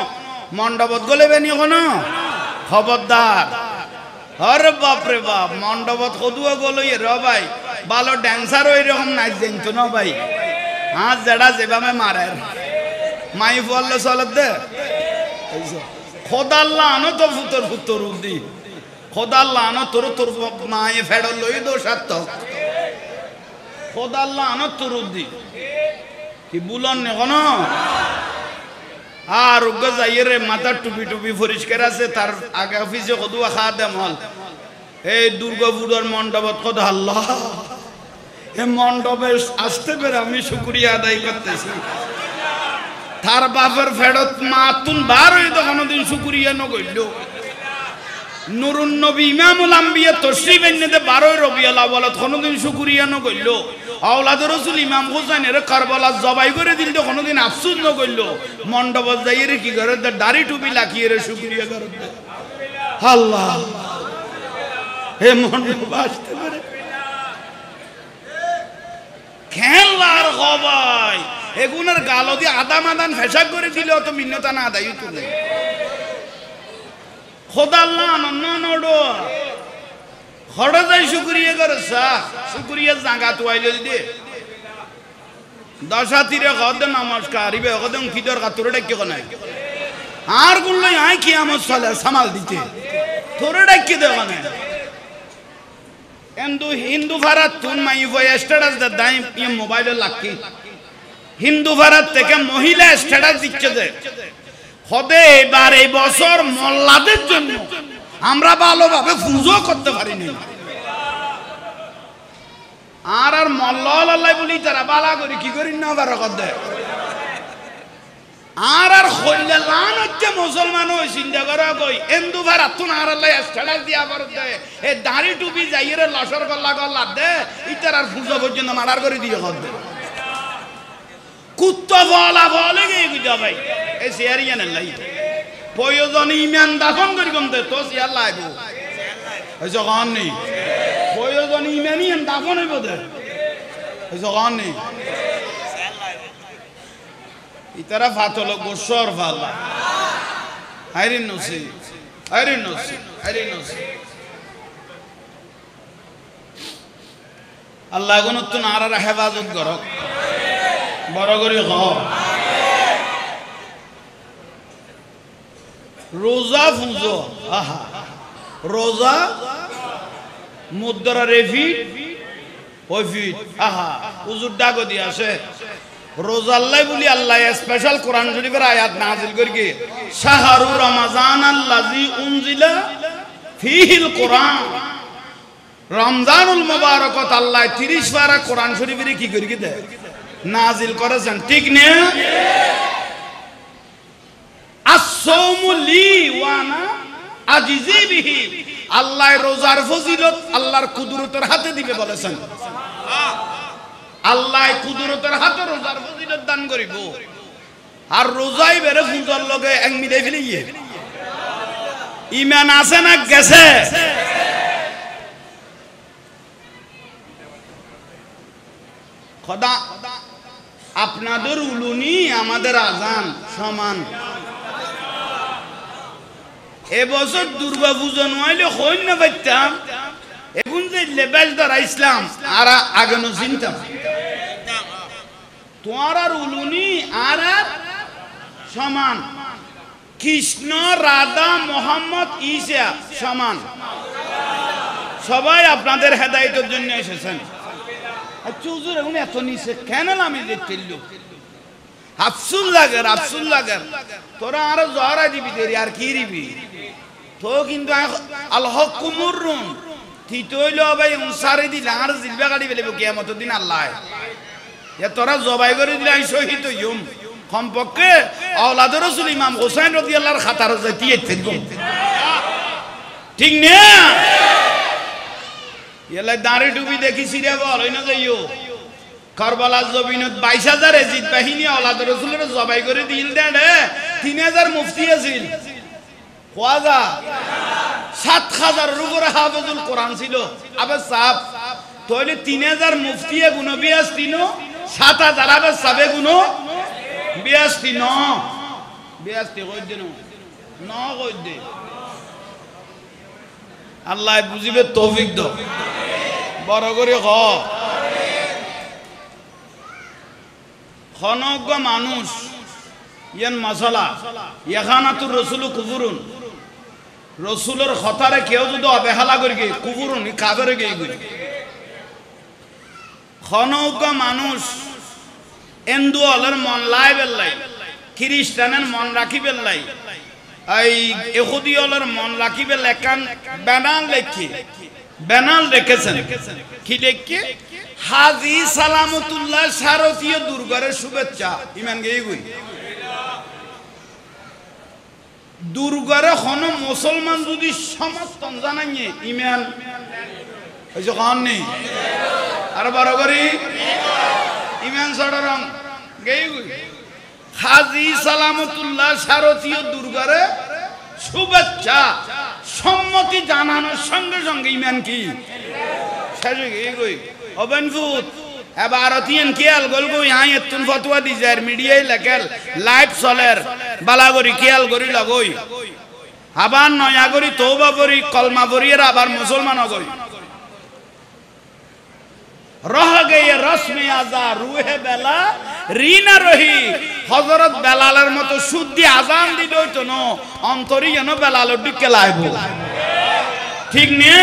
মণ্ডপত গলেবে নি কোনো খবরদার আরে বাপ রে বাপ মণ্ডপত কদুয়া গলই রে ভাই ভালো ড্যান্সার ওই রকম নাচ জানতো না ভাই হাত জেডা যেভাবে মারে মাই বললে চলত দে খোদা আল্লাহ আনো তো ফুতর উদ্দি খোদা আল্লাহ আনো তোর মায়ে ফেড়ল লই দো সার্থক খোদা আল্লাহ আনো তোর উদ্দি কি বুলন নে কোন আর উগ্গ যাইরে মাথা টুপি পরিষ্কার আছে তার আগে অফিসে কদুয়া খা দে মল এই দুর্গাপুরের মণ্ডপত খোদা আল্লাহ এ মণ্ডপে আসতে পেরে আমি শুকরিয়া আদায় করতেছি তার বাপের ফেরত মাতুন বার হই তো কোনদিন শুকরিয়া ন কইল নুরুন নবী ইমামুল আম্বিয়া তশরিফ এনেতে 12 রবিউল আউয়াল কোনদিন শুকরিয়া ন কইল আওলাদ রাসূল ইমাম হুসাইনের কারবালা জবাই করে দিল তো কোনদিন আফসোস ন কইল মণ্ডপত যাইরে কি করে দাড়ি টুপি লাকিয়ে রে শুকরিয়া করে আল্লাহ হে মণ্ডপ আসতে পারে খেলার গবাই এগুনার গালো দিয়ে আদাম আদান ফেসাক করে দিলে তো মিন্নতা না আদায় তুলে খোদা আল্লাহ নড়ো খড় যাই শুকরিয়া করে শুকরিয়া জাগা তুয়াইলে দিয়ে দশা তীরে কদ নমস্কার ইবে কদ কিদর কাতুরে ডাকি কোনাই আর গুলো আই কিয়ামত সালে সামাল দিতে তোরে ডাকি দে কোনাই হিন্দু ভারত তুন মাই ভয় স্ট্যাটাস দে দাই এই মোবাইলে লাকি হিন্দু ভারত থেকে মহিলা স্ট্যাটাস দিচ্ছে যে হবে এবার এই বছর মোল্লাদের জন্য আমরা ভালোভাবে পূজা করতে পারিনি আর মোল্লা আল্লাহ বলি তারা বালা করি কি করি না বারকত দে আর হইলে লান হচ্ছে মুসলমান ওই চিন্তা করা কই হিন্দু ভারত তুন আর আল্লাহ স্ট্যাটাস দিয়া পার দে এই দাড়ি টুপি যাইরে লসর গল্লা দে ইতার আর পূজা পর্যন্ত মারার করে দিয়ে কর দে কুত্তা বলে গিয়ে ভাই এই শেয়ারিয়া নাই প্রয়োজন ইমান দাফন করি কমতে তো শেয়ার লাগবো এই জগান নেই প্রয়োজন ইমানি দাফন হইব দে এই জগান নেই ইতারা ফাতল গোসর ফাল্লা আইরিন নসি আইরিন নসি আইরিন নসি আল্লাহ গনতুন আর হেফাজত করক বড় করে হ রোজা ফুজো আহা রোজা মুদ্রা রেফিট ওইফিট আহা হুজুর ডাকো দিয়ে আসে রোজা আল্লাহ বলি আল্লাহ স্পেশাল কোরআন শরীফের আয়াত নাযিল করি শাহরু রমাজান আল্লাযী উনজিলা ফীহিল কোরআন রমজানুল মুবারাকাত আল্লাহ 30 পারা কোরআন শরীফের কি করি দেয় নাযিল করেছেন ঠিক না আসসাওমু লি ওয়া আনা আজিজি বিহি আল্লাহ রোজার ফজিলত আল্লাহর কুদরতের হাতে দিবে বলেছেন আল্লাহ কুদরতের হাতে রোজার ফজিলত দান করিব আর রোজাই বেরে ফুজর লগে এক মিলে ফেলিয়ে ঈমান আছে না গেছে খোদা আপনাদের উলুনি আমাদের আজান সমান এবছর দুর্গা পূজা নইলে হইন না পাইতাম এখন যে লেবেল ধরা ইসলাম আর আগে নো চিন্তা তোমার আর উলুনি আর সমান কৃষ্ণ রাধা মোহাম্মদ ঈসা সমান সবাই আপনাদের হেদায়েতের জন্য এসেছেন আচ্ছা হুজুর এখন এত নিচে কেন আমি দেখতেল আফসুল লাগে তোরা আরো জহরা দিবি দেরি আর কি দিবি তো কিন্তু আল হক মুররুন তিতইল ভাই উনসারে দিলে আর জিলবা গাড়ি বেলেব কিয়ামতের দিন আল্লাহ এ তোরা জবাই করে দিলে আমি শহীদ হইম কমপক্ষে আওলাদের রাসূল ইমাম হোসেন রাদিয়াল্লাহু খাতার যাইতে ঠিক না এলা দাঁড়ে ডুবি দেখি সিরিয়া বল হই না যাইও কারবালার জমিনত 22000 এজিদ বাহিনী আওলাদের রাসূলের জবাই করে দিল দেড়ে 3000 মুফতি আছিল খোয়াজা 7000 এর উপরে হাফেজুল কোরআন ছিল আবে সাহেব তাহলে 3000 মুফতি গুণ 82 নো 7000 আবে সাবে গুণ 82 নো 82 কই দেন ন কই দে আল্লাহ বুঝিবে তৌফিক দাও বড় করে হ খনজ্ঞ মানুষ ইয়ান মাসালা ইয়াখানাতুর রাসূল কুফরুন রাসূলের খতারে কেউ যদি অবহেলা করি কুফরুন কাফের গই গই খনজ্ঞ মানুষ হিন্দু হলের মন লাই বেলাই খ্রিস্টানের মন রাখি বেলাই এই ইহুদি হলের মন রাখি বেলাই কান ব্যানার লেখি ব্যানার লিখেছেন কি লেখে হাজি সালামতুল্লাহ শারফীয় দুর্গের শুভেচ্ছা ইমান গেই গই দুর্গরে কোন মুসলমান যদি সমর্থন জানাইয়ে ইমান এই যে কান নেই আর বড় করি ইমান সড়রং গেই গই হাজি সালামতুল্লাহ শারফীয় দুর্গরে শুভেচ্ছা সম্মতি জানানোর সঙ্গে সঙ্গে ইমান কি শেষ গেই গই অবনফুত ভারতীয়ন খেয়াল গলগো यहाँ এতুন ফতোয়া দি যায় মিডিয়ায় লেখেল লাইভ চলের বালাগরি খেয়াল করি লগই আবার নয়া করি তওবা করি কলমা পড়ি আর আবার মুসলমান হই রহ গয়ে রসমে আজা রুহে বেলা রিনা রহি হযরত বেলালের মতো শুদ্ধি আজান দিল হইতো না অন্তরি যেন বেলালের দিকে লাইব ঠিক না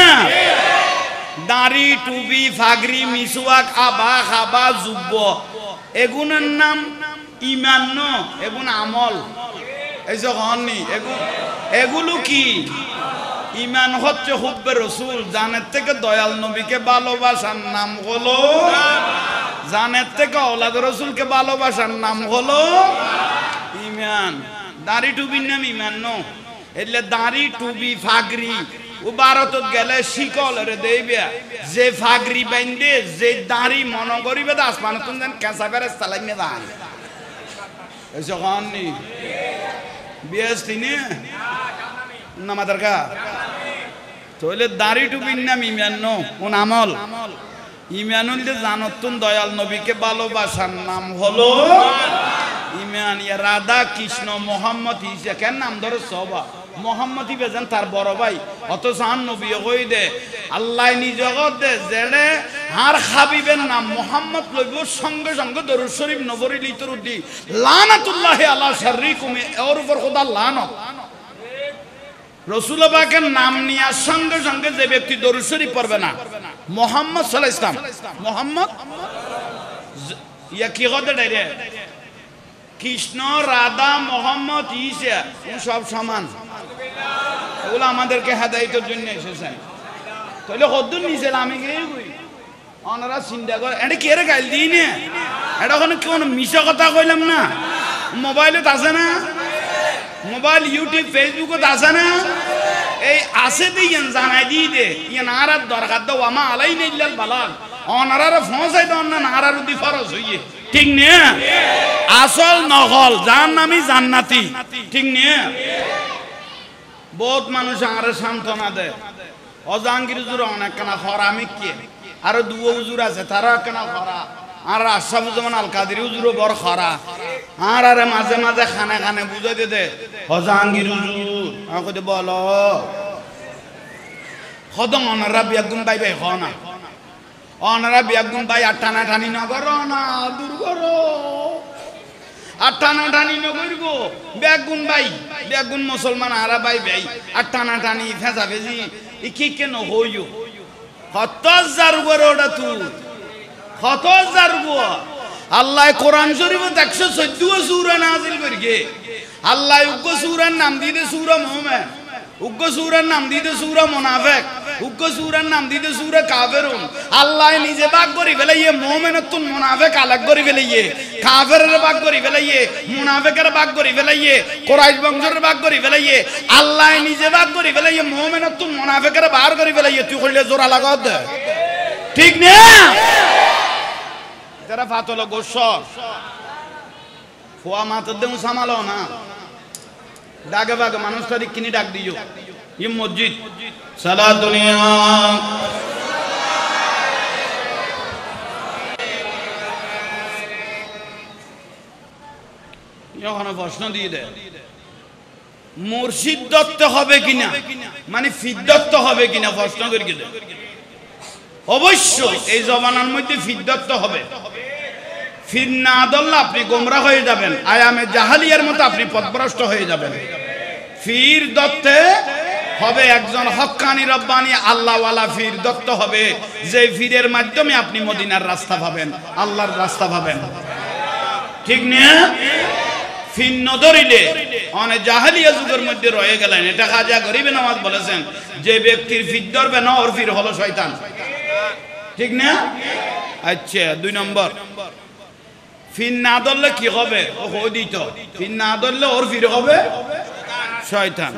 দাড়ি টুপি ফাগরি মিসওয়াক আবা খাবা জুব্ব এগুনের নাম ঈমান ন এগুন আমল এই যে হননি এগুলো কি ঈমান হচ্ছে হুব্বে রাসূল জানের থেকে দয়াল নবীকে ভালোবাসার নাম হলো জানের থেকে আওলাদ রাসূলকে ভালোবাসার নাম হলো ঈমান দাড়ি টুপির নাম ঈমান ন এলে দাড়ি টুপি ফাগরি ও ভারতত গেলে শিকল রে দেবে যে ফাগরি বাইন্দে যে দাড়ি মন করিবে আসমান তুমি যেন কেঁচা ফেরেস চালাইনে যান এই যখননি বিয়াস তিনি নামাদার কা তাহলে দাড়ি টুপির নাম ইমান ন কোন আমল ইমান হইলে জানতুন দয়াল নবীকে ভালোবাসার নাম হলো ইমান। ইয়া রাধা কৃষ্ণ মোহাম্মদ ইসা কেন নাম ধরে সবা মোহাম্মদ বেজান তার বড় ভাই অথচ আন নবী কই দে আল্লাহ নিজ জগৎ দে জেনে আর হাবিবের নাম মোহাম্মদ লইব সঙ্গে সঙ্গে দরুদ শরীফ নবরী লিতরুদ্দি লানাতুল্লাহ আলা শাররিকুম এর উপর খোদা লানত। রাসূল পাকের নাম নিয়ার সঙ্গে সঙ্গে যে ব্যক্তি দরুদ শরীফ পড়বে না মোহাম্মদ সাল্লাল্লাহু আলাইহি ওয়াসাল্লাম মোহাম্মদ ইয়া কি কথা ডাইরে কৃষ্ণ রাধা মোহাম্মদ ঈসা সব সমান এগুলো আমাদেরকে হেদায়েতের জন্য এসেছেন। তাহলে কদ্দুর নিচে আমি গিয়ে কই ওনারা চিন্তা করে এটা কে রে গাইল দিই না এটা কোনো কোন মিশা কথা কইলাম না। মোবাইলত আছে না মোবাইল ইউটিউব ফেসবুকত আছে না এই আছে দিয়ে জানাই দিয়ে দে ইয়ান আর দরকার দাও আমা আলাইনা ইল্লাল বালাগ ওনারা পৌঁছাই দাও না আর উদি ফরজ হইয়ে ঠিক না আসল নকল জাহান্নামী জান্নাতি ঠিক না। বহুত মানুষ আর সান্ত্বনা দেয় অজাঙ্গির হুজুর অনেক কানা খরা আমি কে আরো দুও হুজুর আছে তারা কেনা খরা আর আশরাফুজ্জামান আল কাদের হুজুরও বড় খরা আর আরে মাঝে মাঝে খানে খানে বুঝাই দে অজাঙ্গির হুজুর আমাকে বলো খদম অনারা বিয়াগুন বাই বাই খ না অনারা বিয়াগুন বাই আর টানা টানি নগর না দূর করো আর টানা টানি নগরিব বেগুন ভাই বেগুন মুসলমান আরা ভাই ভাই আর টানা টানি ফেঁচা ফেঁচি ই কি কেন হইও কত হাজার করে ওটা তুই কত হাজার আল্লাহ কোরআন শরীফ 114 সূরা নাযিল করিগে আল্লাহ উগ্র সূরার নাম দিতে সূরা মুমিন উগ্র সূরার নাম দিতে সূরা মুনাফিক উগ্র সূরার নাম দিতে সূরা কাফিরুন আল্লাহ নিজে ভাগ করি ফেলাইয়ে মুমিনতুন মুনাফিক আলাগ করি ফেলাইয়ে কাফিরের ভাগ করি ফেলাইয়ে মুনাফিকের ভাগ করি ফেলাইয়ে কুরাইশ বংশের ভাগ করি ফেলাইয়ে আল্লাহ নিজে ভাগ করি ফেলাইয়ে মুমিনতুন মুনাফিকের বার করি ফেলাইয়ে তুই কইলে জোরা লাগত ঠিক না যারা ফাতল গোশ ফোয়া মাথার দেউ সামালো না ডাকে বাগে মানুষ তারিখ কিনি ডাক দিও ই মসজিদ সালাতুলিয়া যখন প্রশ্ন দিয়ে দেয় মুর্শিদ দত্ত হবে কিনা মানে ফিদ্দত্ত হবে কিনা প্রশ্ন করে গেলে অবশ্যই এই জমানার মধ্যে ফিদ্দত্ত হবে ফির না দল্লা আপনি গোমরা হয়ে যাবেন আয়ামে জাহালিয়ার মতো আপনি পথভ্রষ্ট হয়ে যাবেন। ফির দত্তে হবে একজন হক্কানি রব্বানি আল্লাহওয়ালা ফির দত্ত হবে যে ফিরের মাধ্যমে আপনি মদিনার রাস্তা পাবেন আল্লাহর রাস্তা পাবেন ঠিক না। ফির ন ধরিলে অনেক জাহালিয়া যুগের মধ্যে রয়ে গেলেন এটা খাজা গরিবে নওয়াজ বলেছেন যে ব্যক্তির ফির ধরবে না ওর ফির হলো শয়তান ঠিক না। আচ্ছা 2 নম্বর ফির না ধরলে কি হবে ও দিত ফির না ধরলে ওর ফির হবে শয়তান।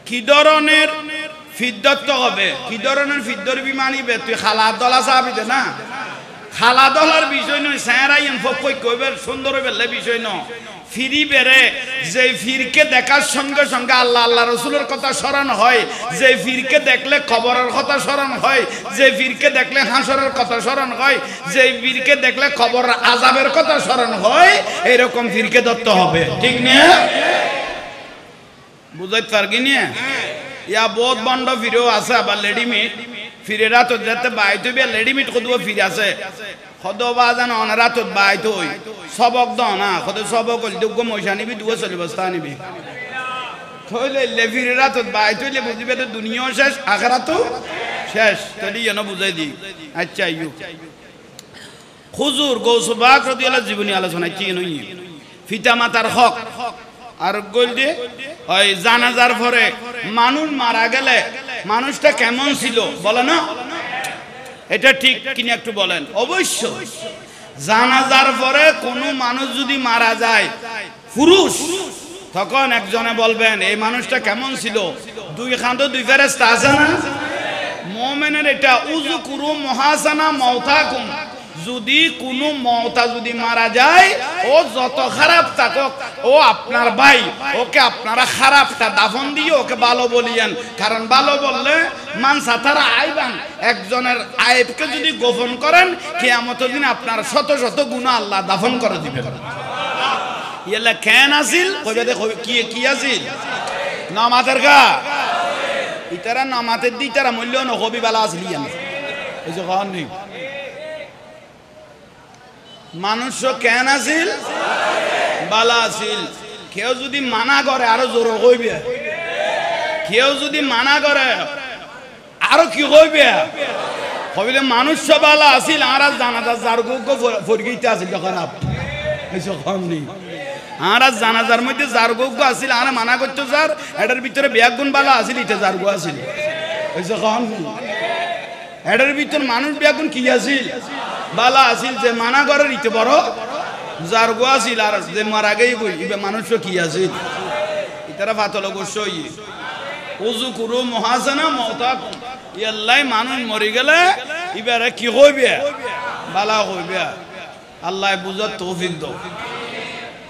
কি ধরনের ফিদ্দত্ত হবে কি ধরনের ফিদ্দর বিমানিবে তুই খালা দলা চাবি না খালা দলার বিষয় নয় স্যারাইন ফকই কইবে সুন্দর হইবে বিষয় ন ফিরি বেরে যে ফিরকে দেখার সঙ্গে সঙ্গে আল্লাহ আল্লাহ রসুলের কথা স্মরণ হয় যে ফিরকে দেখলে কবরের কথা স্মরণ হয় যে ফিরকে দেখলে হাসরের কথা স্মরণ হয় যে ফিরকে দেখলে কবরের আযাবের কথা স্মরণ হয় এরকম ফিরকে দত্ত হবে ঠিক না বুঝাইতে পারগি না। ইয়া বহুত বন্ড ফিরেও আছে আবার লেডিমিট ফিরেরা তো যেতে বাইতে বিয়া লেডিমিট কদুয়া ফিরে আছে খদবা জান অনারা তো বাইতে হই সবক দ না খদ সবক দুগ্গ ময়সা নিবি দুয়া চলি বস্তা নিবি থইলে লেফিরেরা তো বাইতে হইলে বুঝিবে তো দুনিয়াও শেষ আখিরাতও শেষ তলি যেন বুঝাই দি। আচ্ছা ইউ হুজুর গৌস পাক রাদিয়াল্লাহু জীবনী আলোচনা কি নই পিতা মাতার হক আর গলদে ওই জানাজার পরে মানুষ মারা গেলে মানুষটা কেমন ছিল বলে না এটা ঠিক কিনা একটু বলেন। অবশ্যই জানাজার পরে কোনো মানুষ যদি মারা যায় পুরুষ তখন একজনে বলবেন এই মানুষটা কেমন ছিল 2 খান্দো 2 ফেরেশতা আছে না মুমিনের এটা উযকুরু মুহাসানা মাউতাকুম যদি কোনো মওতা যদি মারা যায় ও যত খারাপ থাকুক ও আপনার ভাই ওকে আপনারা খারাপটা দাফন দিয়ে ওকে ভালো বলিয়েন কারণ ভালো বললে মান সাতারা আইবান একজনের আইবকে যদি গোপন করেন কিয়ামতের দিন আপনার শত শত গুনাহ আল্লাহ দাফন করে দিবেন ইয়ালা কেন আসিল কইবে দেখো কি আসিল নামাজের গা ইতারা নামাজের দি তারা মূল্য নহবি বালা আসলি জানি এই যে কোন নেই মানুষ কেন আসিল বালা আসিল কেউ যদি মানা করে আরো জোর কইবে কেউ যদি মানা করে আরো কি কইবে কইলে মানুষ বালা আসিল আর জানাজা জারগুগ ফরগিতে আসিল খারাপ এই যে কোন নেই আর জানাজার মধ্যে জারগুগ আসিল আর মানা করতে যার এটার ভিতরে ব্যাগুন বালা আসিল ইতে জারগু আসিল এই যে কোন এটার ভিতর মানুষ ব্যাগুন কি আসিল বালা আসিল যে মানা করে ইতে বড় জারগু আসিল আর যে মারা গেই কই ইবে মানুষ কি আসিল ইতারা ফাতল গোসই ওযু করু মহাসানা মওতাকুম ইয়াল্লাই মানুষ মরি গেলে ইবারে কি কইবে বালা কইবে আল্লাহ বুঝার তৌফিক দাও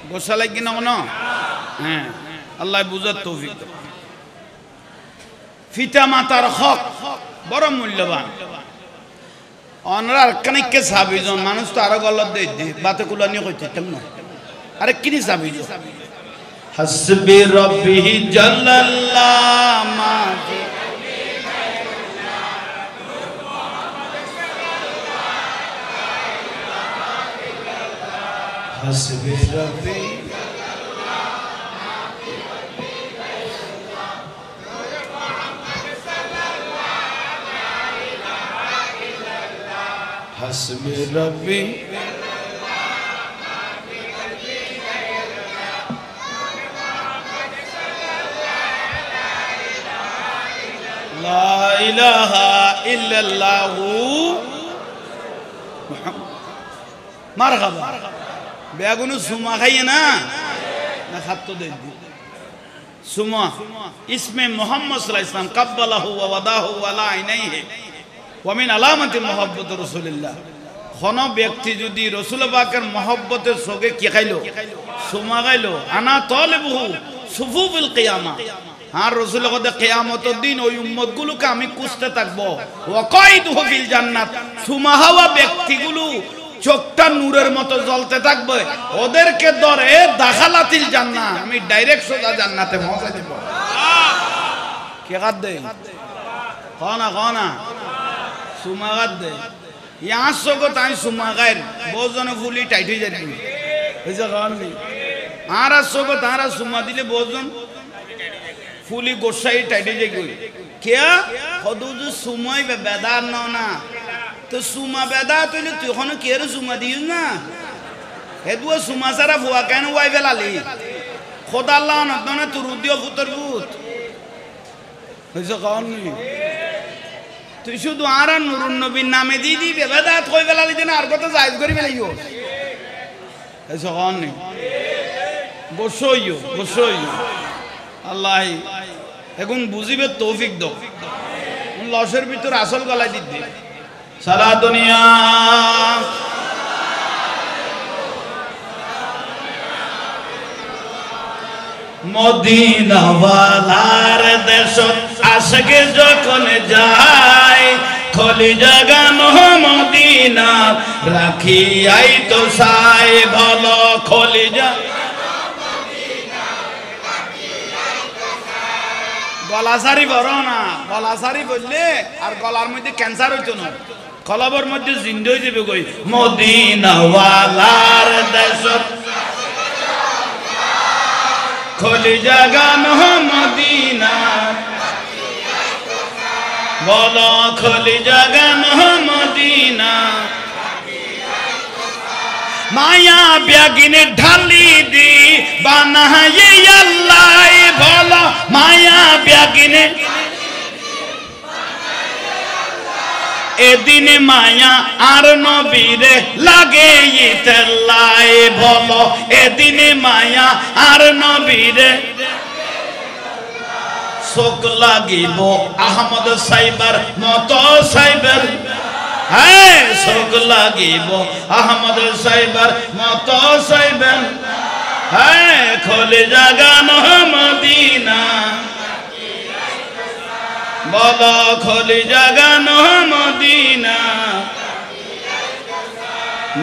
গোসা লাগি না না হ্যাঁ আল্লাহ বুঝার তৌফিক দাও পিতা মাতার হক বড় মূল্যবান অনরার কানিককে সাবিজন মানুষ তো আরো গলত দেই দে বাতে কুলানি কইতে তেমন আরে কিনি সাবিজন হাসবি রাব্বি জাল্লাল্লাহ মা হাসবি রাব্বি হাসবি রাব্বি লা ইলাহা ইল্লাল্লাহ মারহাবা বেগুনু সুমা খাইয়ে না না খাদ্য দেন সুমা ইসমে মোহাম্মদ সাল্লাল্লাহু আলাইহি ওয়াসাল্লাম কাব্বালাহু ওয়া ওয়াদাহু আলা আইনাইহি ওয়া মিন আলামাতি মুহাব্বতি রাসূলিল্লাহ কোন ব্যক্তি যদি রাসূল পাকের মহব্বতের সঙ্গে কি খাইলো সুমা খাইলো আনা তালিবুহু সুফুফিল কিয়ামা আর রাসূল কদে কিয়ামতের দিন ওই উম্মতগুলোকে আমি খুঁজতে থাকব ওয়া কাইদুহু ফিল জান্নাত সুমা হাওয়া ব্যক্তিগুলো চোখটা নূরের মতো জ্বলতে থাকবে ওদেরকে ধরে দাখালাতিল জান্নাত আমি ডাইরেক্ট সোজা জান্নাতে পৌঁছে দেব কে গাদ দে কোনা সুমা গাদ দে ইয়া সগো তাই সুমা গায়ের বহুজনে ফুলি টাইট হয়ে যায় এই যে গান নেই আর সগো তারা সুমা দিলে বহুজন ফুলি গোসাই টাইট হয়ে যায় কে হদুজু সুমাই বেদার না তো সুমা বেদা তুই তুই ওখানে কে সুমা দিস না হেদুয়া সুমা সারা ফুয়া কেন ওয়াই বেলালি খোদা আল্লাহ না তোর উদ্যোগ পুতর পুত হয়েছে কন তুই শুধু আর নুরুন নবীর নামে দিয়ে দিবি বেদাত কই বেলালি দিন আর কত জায়েজ করি বেলাইও হয়েছে কন বসইও আল্লাহ এখন বুঝিবে তৌফিক দাও লসের ভিতর আসল গলায় দিতে সারা দুনিয়া মদিনা ওয়ালার দেশ আশকে যখন যায় খলি জাগানো মদিনা রাখি আই তো সাই ভালো খলি যা গলা সারি বড় না গলা সারি বললে আর গলার মধ্যে ক্যান্সার হইতো না কলবর মধ্যে জিন্দ হয়ে যাবে কই মদিনা ওয়ালার দেশ খলি জাগানো মদিনা বলো খলি জাগানো মদিনা মায়া ব্যাগিনে ঢালি দি বানায়ে আল্লাহ বলো মায়া ব্যাগিনে এদিনে মায়া আর নবীরে লাগে ইতেল্লাই বলো এদিনে মায়া আর নবীরে চোখ লাগিব আহমদ সাইবার মতো সাইবের হ্যাঁ চোখ লাগিব আহমদ সাহেবের মতো সাইবেন হ্যাঁ খোলে জাগানো মদিনা বলো খোলে জাগানো মদিনা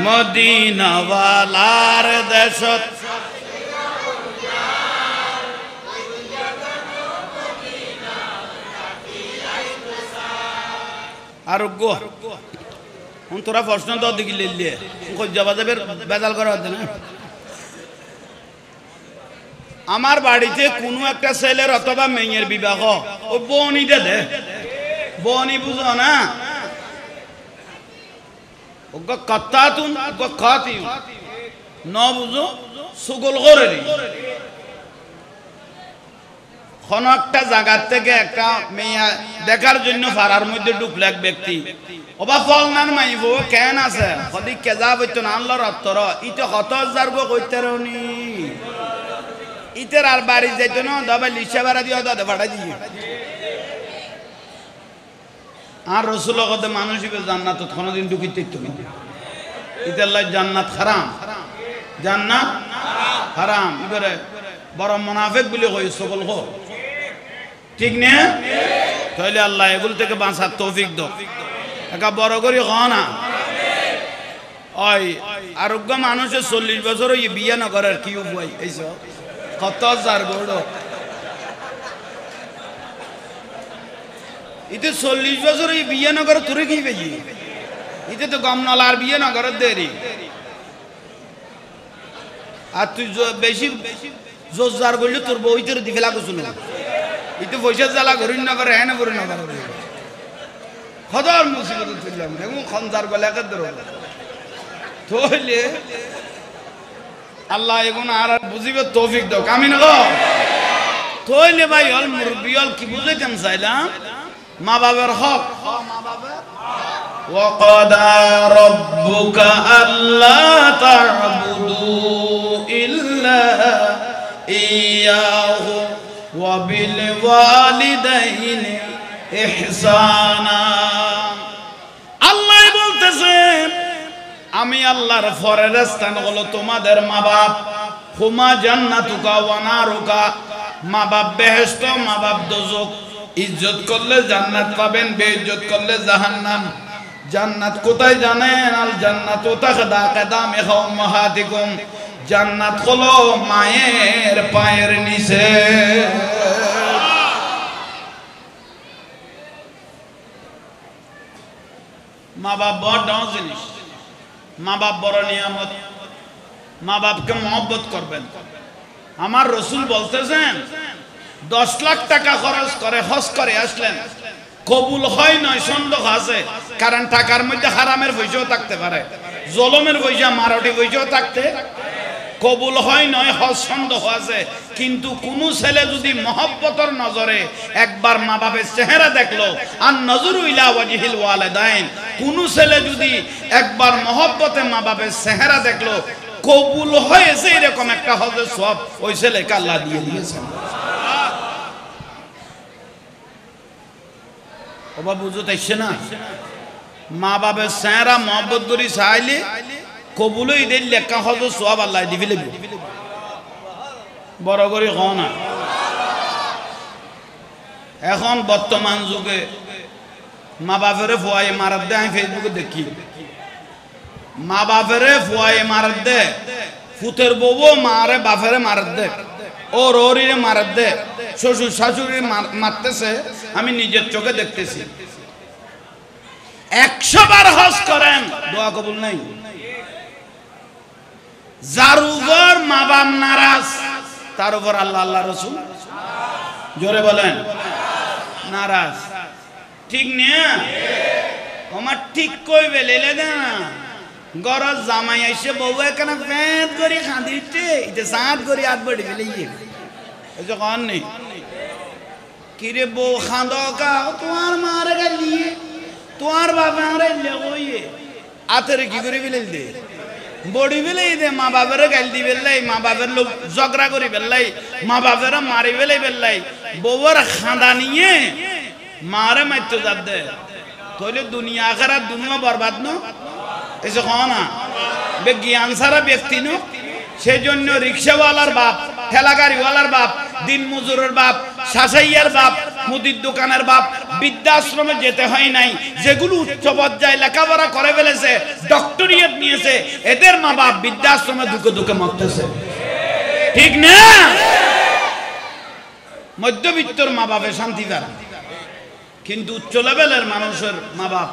মদিনাওয়ালার দেশত আরোগ্য তোরা প্রশ্ন তো দিকে লিখলে যাবা যাবে বেজাল করা হচ্ছে না আমার বাড়িতে কোনো একটা ছেলের অথবা মেয়ের বিবাহ ও বনি দে বনি বুঝো না কথা তুন খাতি ন বুঝো সুগল করে কোন একটা জায়গার থেকে একটা মেয়ে দেখার জন্য ফারার মধ্যে ঢুকলো এক ব্যক্তি ওবা ফল নান মাইব কেন আছে সদি কেজা বইতো না আল্লাহর অত্তর ইতে ৭০০০০ গো কইতে রনি ইতের আর বাড়ি যাইতো না দবা লিসা বাড়া দিয়ে দাদা ফাটাই দিয়ে আর রসুল কত মানুষ জান্নাত কোনদিন ঢুকিতে তুমি ইতের লাই জান্নাত হারাম জান্নাত হারাম এবারে বড় মুনাফিক বলে কই সকল গো ঠিক না তাহলে আল্লাহ এগুলো থেকে বাঁচার তৌফিক দাও একা বড় করে খাও না ওই আরোগ্য মানুষের ৪০ বছর ওই বিয়ে না করার কি উপায় এইসব কত হাজার বড় ইতে ৪০ বছর ওই বিয়ে না করে তোরে কি পেয়েছি ইতে তো গম নলা আর বিয়ে না করার দেরি আর তুই বেশি জোরজার করলে তোর বইতের দিকে লাগো শুনে ইতে পয়সা জ্বালা ঘুরিন না করে হ্যাঁ না করে না করে খদর মুসিবত তুললাম দেখুন খঞ্জার গলা একে ধরো তাহলে আল্লাহ এগুন আর বুঝিবে তৌফিক দাও কামিন গো তাহলে ভাই হল মুরব্বি হল কি বুঝাইতেন চাইলাম মা বাবার হক وقضى ربك ألا تعبدوا إلا إياه وبالوالدين إحسانا আল্লাহ বলতেছেন আমি আল্লাহর ফরস্তান হলো তোমাদের মা বাপ হুমা জান্নাতুকা ওয়া নারুকা মা বাপ বেহেশত মা বাপ দোজখ ইজ্জত করলে জান্নাত পাবেন বেইজ্জত করলে জাহান্নাম জান্নাত কোথায় জানেন আল জান্নাতু তাখদা কাদামি উম্মাহাতিকুম জান্নাত হলো মায়ের পায়ের নিচে মা বাপ বড় জিনিস মা বাপ বড় নিয়ামত মা বাপকে মহব্বত করবেন আমার রাসূল বলতেছেন 10 লাখ টাকা খরচ করে হজ করে আসলেন কবুল হয় নয় সন্দেহ আছে কারণ টাকার মধ্যে হারামের পয়সাও থাকতে পারে জলমের পয়সা মারাঠি পয়সাও থাকতে কবুল হয় নয় হজ সন্দেহ আছে কিন্তু কোন ছেলে যদি মহব্বতের নজরে একবার মা বাপের চেহারা দেখলো আর নজরু ইলা ওয়াজহিল ওয়ালিদাইন কোন ছেলে যদি একবার মহব্বতে মা বাপের চেহারা দেখলো কবুল হয়েছে এরকম একটা হজের সওয়াব ওই ছেলেকে আল্লাহ দিয়ে দিয়েছেন ওবা বুঝো তাইছে না মা বাপের চেহারা মহব্বত করি চাইলে কবুলই দিল লেখা হজ সওয়াব আল্লাহ দিবি লাগবে বড় করে কও না এখন বর্তমান যুগে মা বাপের ফুয়ায়ে মারাত দেয় আমি ফেসবুকে দেখি মা বাপের ফুয়ায়ে মারাত দে ফুতের বউ মারে বাপের মারাত দে ও রোরিরে মারাত দে শ্বশুর শাশুড়ি মারতেছে আমি নিজের চোখে দেখতেছি 100 বার হজ করেন দোয়া কবুল নাই যার উপর মা বাপ নারাজ তার উপর আল্লাহ আল্লাহ রাসূল জোরে বলেন নারাজ ঠিক না আমার ঠিক কইবে লেলে না গরজ জামাই আইছে বউ এখানে পেট করে খাঁদিতে এটা সাত করে হাত বড়ি ফেলে এই যে কোন নেই কিরে বউ খাঁদো কা তোমার মারে গালি তোমার বাবা আরে লেগইয়ে আতেরে কি করে ফেলে দে বড়ি ফেলে দে মা বাবার গাল দি বেলাই মা বাবার লোক ঝগড়া করি বেলাই মা বাবার মারি বেলাই বেলাই বউর খাঁদা নিয়ে মারে মারতে যাত দে তাহলে দুনিয়া আখিরাত দুনিয়া বরবাদ ন এসে কও না বে জ্ঞান সারা ব্যক্তি ন সেজন্য রিকশাওয়ালার বাপ ঠেলাগাড়িওয়ালার বাপ দিন মজুরের বাপ শাসাইয়ার বাপ মুদির দোকানের বাপ বৃদ্ধাশ্রমে যেতে হয় নাই যেগুলো উচ্চ পর্যায়ে লেখাপড়া করে ফেলেছে ডক্টরিয়েট নিয়েছে এদের মা বাপ বৃদ্ধাশ্রমে দুঃখে দুঃখে মরতেছে ঠিক না মধ্যবিত্তর মা বাপে শান্তি পায় কিন্তু উচ্চ লেভেলের মানুষের মা বাপ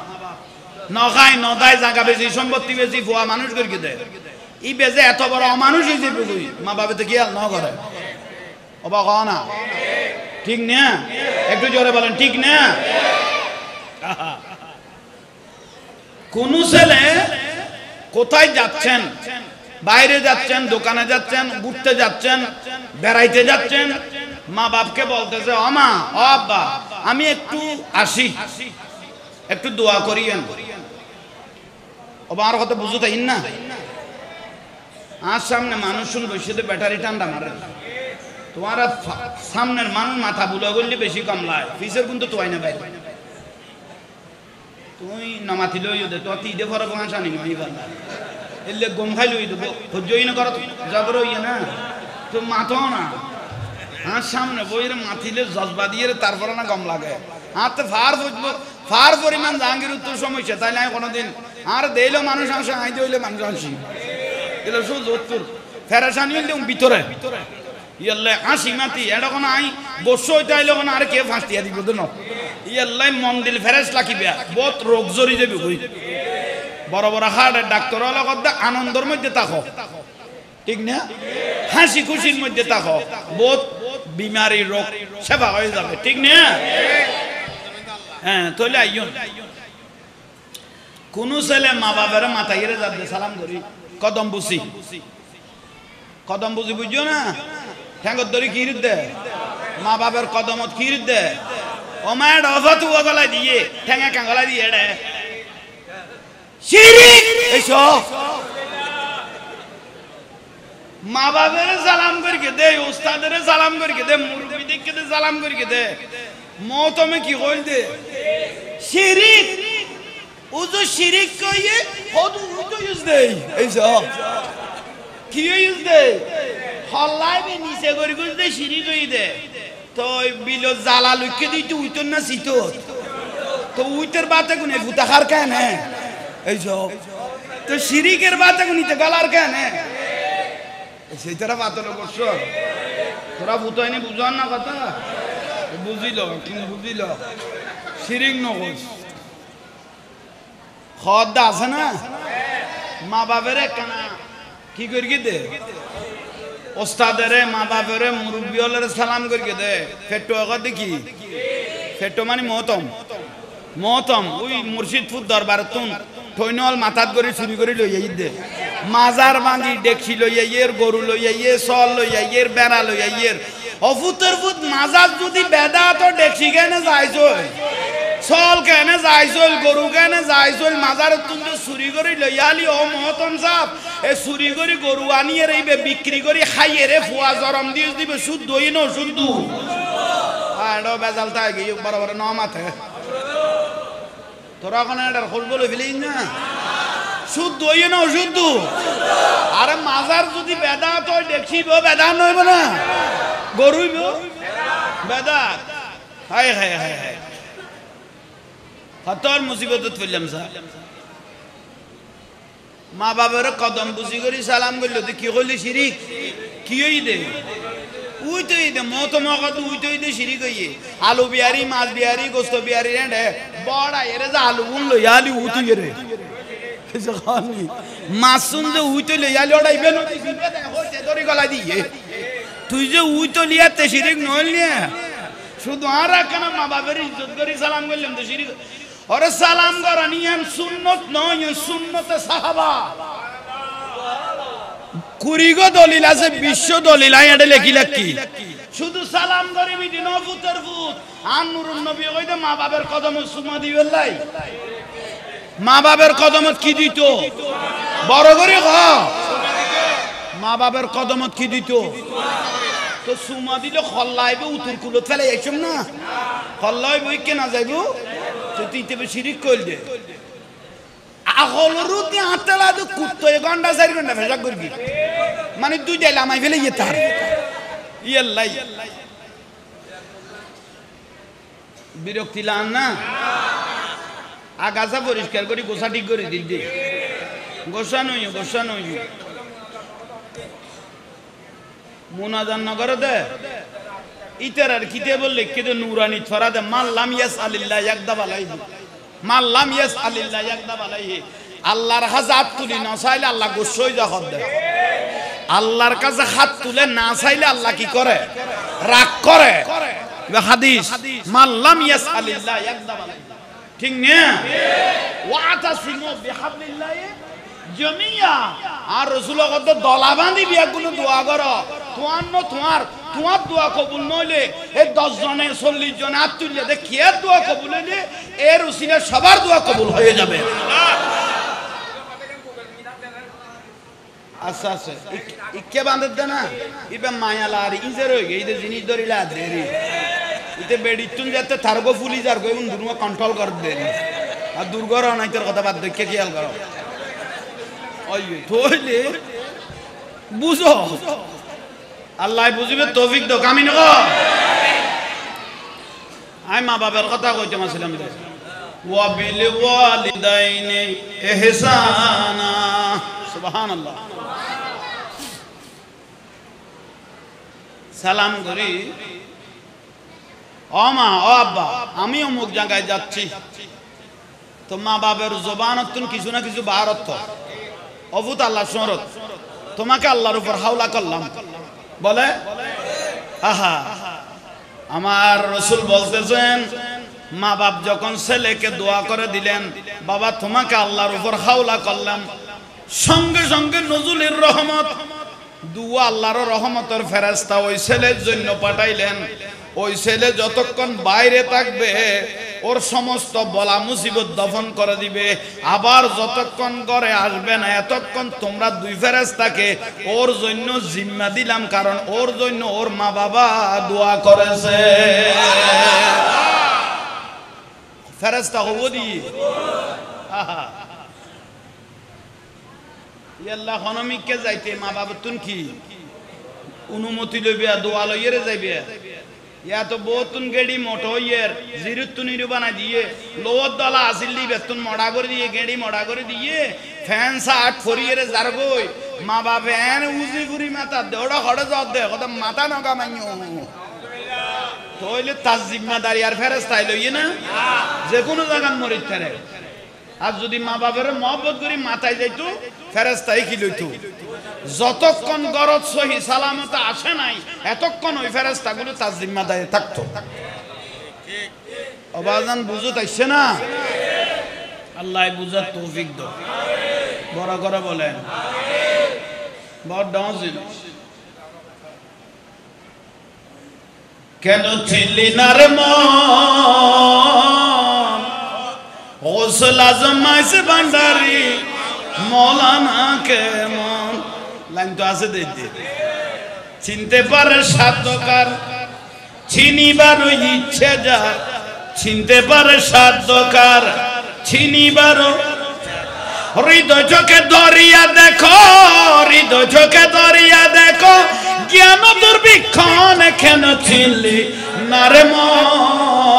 নখায় নদায় জায়গা বেশি সম্পত্তি বেশি ভুয়া মানুষ করে দেয় ই বেজে এত বড় অমানুষ হিসেবে মা বাবা তো খেয়াল ন করে অবাক হও না ঠিক না একটু জোরে বলেন ঠিক না কোন ছেলে কোথায় যাচ্ছেন বাইরে যাচ্ছেন দোকানে যাচ্ছেন ঘুরতে যাচ্ছেন বেড়াইতে যাচ্ছেন মা বাপকে বলতেছে ও মা ও আব্বা আমি একটু আসি একটু দোয়া করিয়েন ও আমার কথা বুঝতে তাই না আর সামনে মানুষ শুনবে সেটা ব্যাটারি ঠান্ডা মারে তোমার সামনের মানুষ মাথা বুলা করলে বেশি কমলায় ফিসের কিন্তু তোয়াই না বাইরে তুই নামাতি লই দে তো তিদে ফর ভাষা নি মাই বালা এলে গম খাই লই দেব হজ্জই না করত জাগর হইয়া না তো মাথা না আর সামনে বইরে মাথিলে জজবা দিয়ে তারপর না গম লাগে হাতে ফার বুঝবো ফার পরিমাণ জাহাঙ্গীর উত্তর সমস্যা তাই না কোনোদিন আর দেইলো মানুষ আসে আইতে হইলে মানুষ আসি এলো সো উত্তর ফেরাসানি হইলে ভিতরে ইয়াল্লাই আসি মাতি এটা কোনো আই গোস্ব হইতে আইলে কোনো আর কে ফাঁস দিয়া দিব ন ইয়াল্লাই মন্দির ফেরেস লাখিবে বহুত রোগ জড়ি যাবে কই বড় বড় হাড়ের ডাক্তার লগত আনন্দের মধ্যে থাকো ঠিক না হাসি খুশির মধ্যে থাকো বহুত বিমারি রোগ সেবা হয়ে যাবে ঠিক না হ্যাঁ তাহলে আইয়ন কোন ছেলে মা বাবার মাথায় এরে যাবে সালাম করি কদম বুঝি বুঝছো না ঠ্যাঙ্গর ধরে কি দে মা বাবার কদমত কি দে ও মায়ের অফাত গলায় দিয়ে ঠ্যাঙ্গা কাঙ্গলা দিয়ে রে শিরিক এইসো মা বাবার সালাম করিকে দে উস্তাদের সালাম করিকে দে মুরব্বি দেখকে দে সালাম করিকে দে মৌতমে কি কইল দে শিরিক উজু শিরিক কইয়ে হদু উজু ইউজ দে এইসো কি ইউজ দে হল্লাই বে নিচে করি করি দে শিরিক কই দে তো বিলো জালা লুকে দিতে উইতর না সিতো তো উইতর বাতে কোনে ফুতাখার কেন এইসো তো শিরিকের বাতে কোনিতে গলার কেন সেইটারা বাতলে করছ তোরা বুঝাইনি বুঝান না কথা বুঝিল কিন্তু বুঝিল শিরিক নকস খদ্দা আছে না মা বাবের কানা কি করি দে ওস্তাদের মা বাবের মুরব্বী হলের সালাম করি দে ফেটো আগত দেখি ফেটো মানে মহতম ওই মুর্শিদপুর দরবার তুন ঠৈনল মাথাত করে চুরি করে লই আই দে মাজার ভাঙি ডেকছি লই আইয়ের গরু লই আইয়ে সল লই আইয়ের বেড়া লই আইয়ের অফুতের ফুত মাজার যদি বেদা তো ডেকছি কেন যাইছ সল কেন যাইছ গরু কেন যাইছ মাজার তুন চুরি করে লই আলি ও মহতম সাপ এ চুরি করে গরু আনিয়ে রইবে বিক্রি করে খাইয়ে রে ফুয়া জরম দিয়ে দিবে শুদ্ধ হই ন শুদ্ধ আর বেজাল তাই গিয়ে বড় বড় ন মাথে তোরা ওখানে এটা খোঁজ বলে ফেলিস না শুদ্ধ হইয়ে না অশুদ্ধ আরে মাজার যদি বেদাত হয় দেখিব বেদাত নইব না গরুইব বেদাত হায় হায় হায় হায় হতর মুসিবতত ফেললাম স্যার মা বাবার কদম বুঝি করি সালাম করলো তো কি করলি শিরিক কি হই দে উই তো দে মত মগত উই তো দে শিরিক হইয়ে আলু বিহারি মাছ বিহারি গোস্ত বিহারি রে বড়া এরে যা আলু উল আলু উতু রে খানি মাসুন যে উই তো লই আলু ওড়াইবে না হইতে ধরে গলা দিয়ে তুই যে উই তো লিয়াতে শিরিক নইল নিয়ে শুধু আর কেন মা বাবার ইজ্জত করি সালাম করলাম তো শিরিক ওরে সালাম করা নিয়ম সুন্নত নয় সুন্নতে সাহাবা কুড়িগো দলিল আছে বিশ্ব দলিল এটা লেখি লেখি শুধু সালাম করে বিধি নফুতের ফুত আর নুরুন নবী কইতে মা বাবার কদম সুমা দিবেন লাই মা বাবার কদমত কি দিত বড় করে ক মা বাবার কদমত কি দিত তো সুমা দিলে খল্লাইবে উত্তর কুলত ফেলে আইছম না খল্লাই বই কে না যাইব তুই তেবে শিরিক করলে আগলরু তি আতলা দু কুত্তো 1 ঘন্টা 4 ঘন্টা ভেজা করবি মানে তুই যাইলে আমায় ফেলে ইয়ে তার ইয়াল্লাই বিরক্তি লান না আগাছা পরিষ্কার করি গোসা ঠিক করে দিল দে গোসা নই মুনাজান নগর দে ইতার আর কিতে বললে কেদে নুরানি ছড়া দে মাল্লাম ইয়াস আলিল্লাহ ইয়াকদাব আলাইহি মাল্লাম ইয়াস আলিল্লাহ ইয়াকদাব আলাইহি আল্লাহর হাজাত তুলি না চাইলে আল্লাহ গোসই যখন দেয় আল্লাহর কাছে হাত তুলে না চাইলে আল্লাহ কি করে রাগ করে হাদিস মাল্লাম ইয়াস আলিল্লাহ ইয়াকদাব আলাইহি ঠিক না ওয়াতাসিমু বিহাবলিল্লাহ জামিয়া আর রাসূল কত দলা বাঁধি বিয়াগুলো দোয়া করো তোমার দোয়া কবুল নইলে এই 10 জনে 40 জনে হাত তুললে দে কি এর দোয়া কবুল হইলে এর উসিলে সবার দোয়া কবুল হয়ে যাবে আচ্ছা ইকে বাঁধে দে না ইবে মায়ালার ইজের হই গই দে জিনিস ধরিলা দেরি ইতে বেডিতুন যেতে তারগো ফুলি যার গই দুনুয়া কন্ট্রোল কর দে আর দুর্গর অনাইতের কথা বাদ দেখে খেয়াল করো ওই তোইলে বুঝো আল্লাহ বুঝিবে তৌফিক দাও কামি নক আই মা বাবার কথা কইতে মাছিলাম ওয়া বিল ওয়ালিদাইনি ইহসানা সুবহানাল্লাহ সালাম করি ও মা ও আব্বা আমি অমুক জায়গায় যাচ্ছি তো মা বাবার জবানতুন কিছু না কিছু বারত অভূত আল্লাহ শরত তোমাকে আল্লাহর উপর হাওলা করলাম বলে আহা আমার রাসূল বলতেছেন মা বাপ যখন ছেলেকে দোয়া করে দিলেন বাবা তোমাকে আল্লাহর উপর হাওলা করলাম সঙ্গে সঙ্গে নজুলের রহমত দুয়া আল্লাহর রহমতের ফেরেশতা ওই ছেলের জন্য পাঠাইলেন ওই ছেলে যতক্ষণ বাইরে থাকবে ওর সমস্ত বলা মুসিবত দফন করে দিবে আবার যতক্ষণ করে আসবে না এতক্ষণ তোমরা দুই ফেরেশতাকে ওর জন্য জিম্মা দিলাম কারণ ওর জন্য ওর মা বাবা দোয়া করেছে ফেরেশতা হবো দি আহা ইয়াল্লাহ হনমিককে যাইতে মা বাবা তুন কি অনুমতি লইবে দোয়া লইরে যাইবে ইয়া তো বহুতুন গেড়ি মোটো ইয়ের জিরুতুন ইরুবানা দিয়ে লোদ দলা আসিলি বেতুন মড়া করে দিয়ে গেড়ি মড়া করে দিয়ে ফ্যান সাট ফরিয়েরে জারগই মা বাবা এন উজি পুরি মাথা দেওড়া হড়ে যাও দে কত মাথা নগা মাইও তোইলে তার জিম্মাদারি আর ফেরেশতাই লইয়ে না যে কোনো জায়গায় মরিত থাকে আর যদি মা বাবার মহব্বত করি মাথায় যাইতো ফেরেশতাই কি লইতো যতক্ষণ গরজ সহি সালামত আসে নাই এতক্ষণ ওই ফেরেশতাগুলো তার জিম্মাদারি থাকতো অবাজান বুঝো তাইছে না আল্লাহ বুঝার তৌফিক দাও বড় করে বলেন বড় ডাউজিল কেন ছিলি না রে মন গোসল আজম মাইসে ভান্ডারি মৌলানা কেমন লাইন তো আছে দেখতে চিনতে পারে সাধ্যকার চিনিবার ইচ্ছে যার চিনতে পারে সাধ্যকার চিনিবার হৃদয় চোখে দরিয়া দেখো হৃদয় চোখে দরিয়া দেখো জ্ঞান দুর্ভিক্ষণ কেন চিনলি না রে মন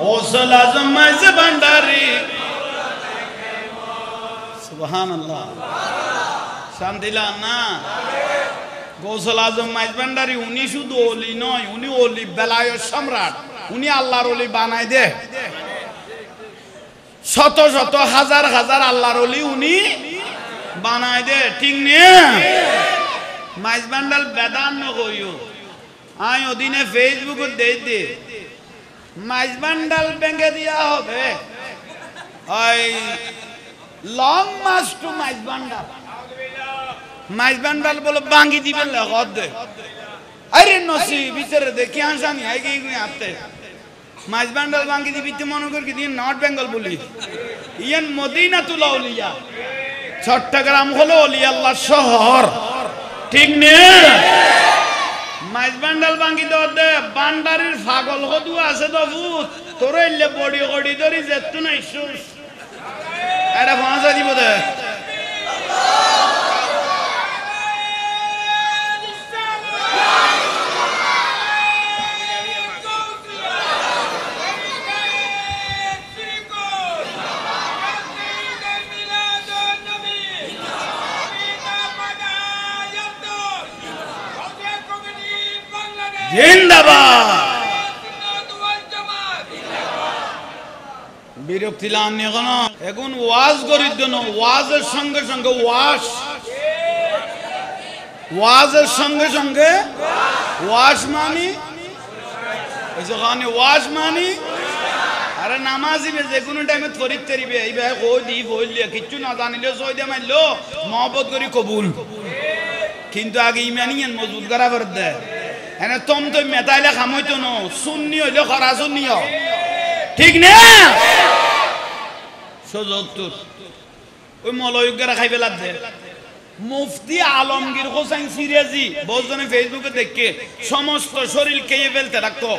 গোসল আজম মাইসে ভান্ডারি সুবহানাল্লাহ শান্তিলা না গোসল আজম মাইজ ভান্ডারি উনি শুধু ওলি নয় উনি ওলি বেলায়ের সম্রাট উনি আল্লাহর ওলি বানাই দে শত শত হাজার হাজার আল্লাহর ওলি উনি বানাই দে ঠিক নে মাইজ ভান্ডার বেদান নগইও আই ওদিনে ফেসবুকে দেই দে মাইজ ভান্ডার ব্যাংকে দিয়া হবে ওই লং মাস টু মাইজ ভান্ডার মাইজ ভান্ডার বলে বাঙ্গি দিবেন লেখত দে আরে নসি ভিতরে দেখি আসামি আই গই আতে মাইজ ভান্ডার বাঙ্গি দিবিতে মনে করি কি দিন নর্থ বেঙ্গল বলি ইয়ান মদিনাতুল আউলিয়া চট্টগ্রাম হলো ওলি আল্লাহ শহর ঠিক নে মাইজ ভান্ডার বাঙ্গি দে বান্ডারির পাগল হদু আছে তো ভূত তোর এলে বডি গড়ি ধরি যেত না ইস্যুস এটা ফাঁসা দিব দে জিন্দাবাদ বিরক্তি লানি এখন ওয়াজ করির জন্য ওয়াজের সঙ্গে সঙ্গে ওয়াজের সঙ্গে সঙ্গে ওয়াজ মানি ওয়াজ মানি আরে নামাজি যে কোনো টাইমে ফরিদ তেরিবে এই ভাই কই দি বললে কিচ্ছু না জানিলে সই দে মাইলো মহব্বত করি কবুল কিন্তু আগে ইমানিয়ান মজবুত করা করে দেয় এনে তোম তো মেতাইলে খামইতো ন সুন্নি হইলে খরা সুন্নি ঠিক না সজত্তর ওই মলয়ুগরা খাই বেলা দে মুফতি আলমগীর হোসেন সিরাজি বহুজনে ফেসবুকে দেখে সমস্ত শরীর খেয়ে ফেলতে রাখতো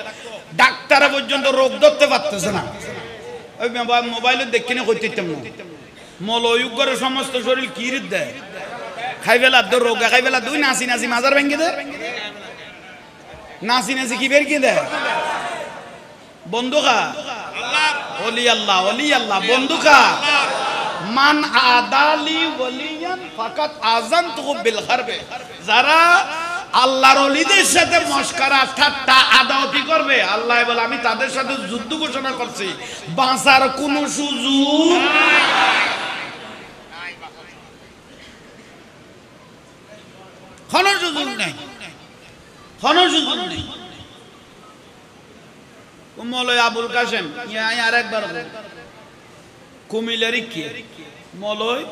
ডাক্তার পর্যন্ত রোগ ধরতে পারতেছে না ওই মোবাইলে দেখে না করতে না মলয়ুগের সমস্ত শরীর কি দেয় খাই ফেলা দে রোগ খাই ফেলা দুই নাসি নাসি মাজার ভেঙে দে নাসি নাসি কি বের কি দেয় বন্ধুকা ওলি আল্লাহ বন্ধুকা মান আদালি ওলিয়ান ফাকাত আযানতুহু বিল হারবে যারা আল্লাহর ওলিদের সাথে মশকরা ঠাট্টা আদাওয়াতি করবে আল্লাহ বলে আমি তাদের সাথে যুদ্ধ ঘোষণা করছি বাঁচার কোনো সুযোগ নাই মৌলভী আবুল কাসেম আর একবার কুমিল্লার মৌলভী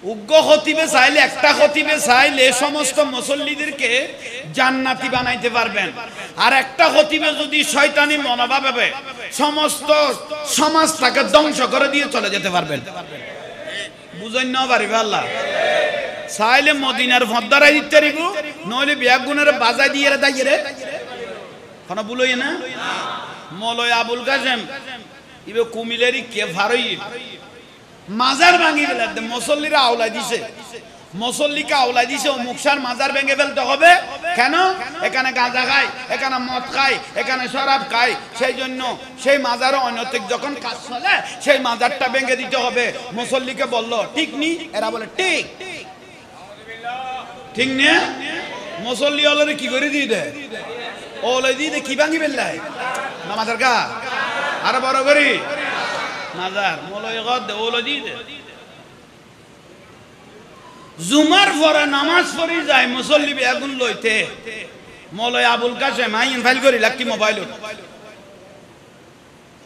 উগ্র খতিবে চাইলে একটা খতিবে চাইলে সমস্ত মুসল্লিদেরকে জান্নাতি বানাইতে পারবেন আর একটা খতিবে যদি শয়তানি মনোভাব হবে সমস্ত সমাজটাকে ধ্বংস করে দিয়ে চলে যেতে পারবেন বুঝেন না পারিবে আল্লাহ চাইলে মদিনার ভদ্দারাই দিতে পারিব নইলে বিয়াগুনের বাজাই দিয়ে দাঁড়িয়ে রে কোনো বুলই না মৌলভী আবুল কাসেম ইবে কুমিল্লারই কে ভারই মাজার ভাঙি ফেলে মুসল্লিরা আওলাই দিছে মুসল্লিকে আওলাই দিছে ও মুকসার মাজার ভেঙে ফেলতে হবে কেন এখানে গাঁজা খায় এখানে মদ খায় এখানে শরাব খায় সেই জন্য সেই মাজারও অনৈতিক যখন কাজ চলে সেই মাজারটা ভেঙে দিতে হবে মুসল্লিকে বলল ঠিক নি এরা বলে ঠিক ঠিক না মুসল্লি হলে কি করে দিয়ে দেয় ওলাই দিয়ে কি ভাঙি ফেললাই না মাজার গা আরো বড় করি মাজার মৌলভী গদ দে ওলাই দিয়ে দে জুমার পরে নামাজ পড়ি যায় মুসল্লি বেগুন লইতে মৌলভী আবুল কাসেম আইন ফাইল করি লাকি মোবাইল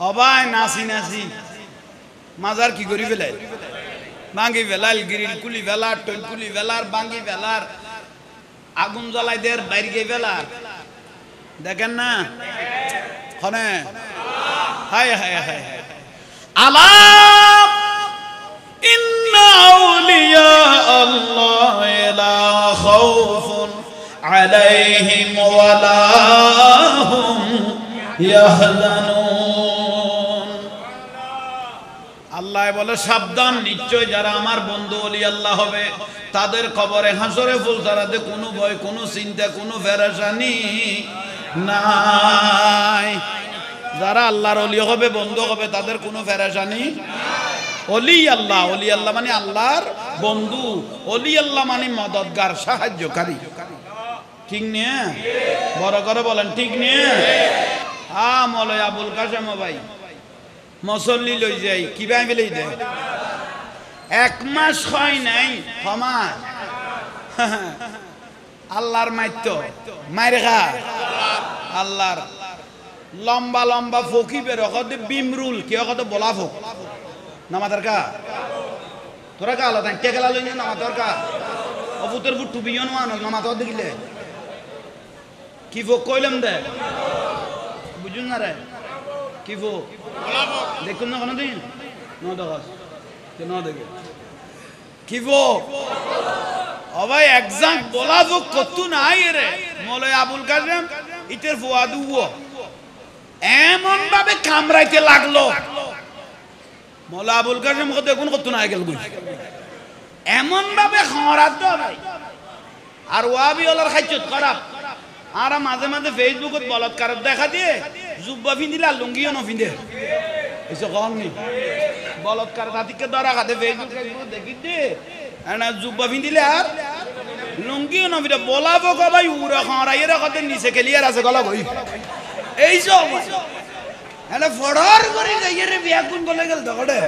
হবাই নাসি নাসি মাজার কি করি ফেলাই ভাঙি ফেলাল গিরিল কুলি ফেলার টল কুলি ফেলার ভাঙি ফেলার আগুন জ্বালাই দের বাইরে গিয়ে ফেলার দেখেন না খনে হায় হায় হায় আলা ইন্না আউলিয়া আল্লাহ লা খাউফুন আলাইহিম ওয়া লা হুম ইয়াহজানুন আল্লাহ বলে সাবধান নিশ্চয় যারা আমার বন্ধু ওলি আল্লাহ হবে তাদের কবরে হাসরে ফুলসারাতে কোনো ভয় কোনো চিন্তা কোনো পেরেশানি নাই যারা আল্লাহর ওলি হবে বন্ধু হবে তাদের কোনো পেরেশানি ওলি আল্লাহ মানে আল্লাহর বন্ধু ওলি আল্লাহ মানে মদদগার সাহায্যকারী ঠিক নিয়ে বড় করে বলেন ঠিক নিয়ে হ্যাঁ মৌলভী আবুল কাসেম ভাই মুসল্লি লই যাই কি ভাই বেলেই দে এক মাস হয় নাই ক্ষমাস আল্লাহর মাইত্য মাইরে খা আল্লাহর লম্বা লম্বা ফকি বের কতে বিমরুল কে কতে বলা ফোক নামাতার কা তোরা কা আলাদা কে গেলা লইনি নামাতার কা অবুতের ফুট টুবিও নো আনো নামাতার দেখিলে কি ফোক কইলাম দে বুঝুন না রে কি ফোক দেখুন না কোনো দিন ন দেখাস কে ন দেখে কি ফোক ও ভাই এক্সাম বলা ফোক কত নাই রে মৌলভী আবুল কাসেম ইতের ফুয়াদু এমন ভাবে কামড়াইতে লাগলো মৌলা আবুল কাসেম কত এখন কত না গেল এমন ভাবে খাওয়াত ভাই আর ওয়াবি ওলার খাইছত খারাপ আর মাঝে মাঝে ফেসবুকত বলৎকার দেখা দিয়ে জুব্বা পিন্ধিলে আর লুঙ্গিও নপিন্ধে এসে কম নি বলৎকার হাতিকে ধরা খাতে ফেসবুক দেখি দে না জুব্বা পিন্ধিলে আর লুঙ্গিও নপিন্ধে বলাবো ভাই উড়া খাওয়াই এরা কত নিচে খেলিয়ার আছে গলা বই এই সব এটা ফড়র করে যাইয়ে রে বিয়া কোন বলে গেল দগড়ে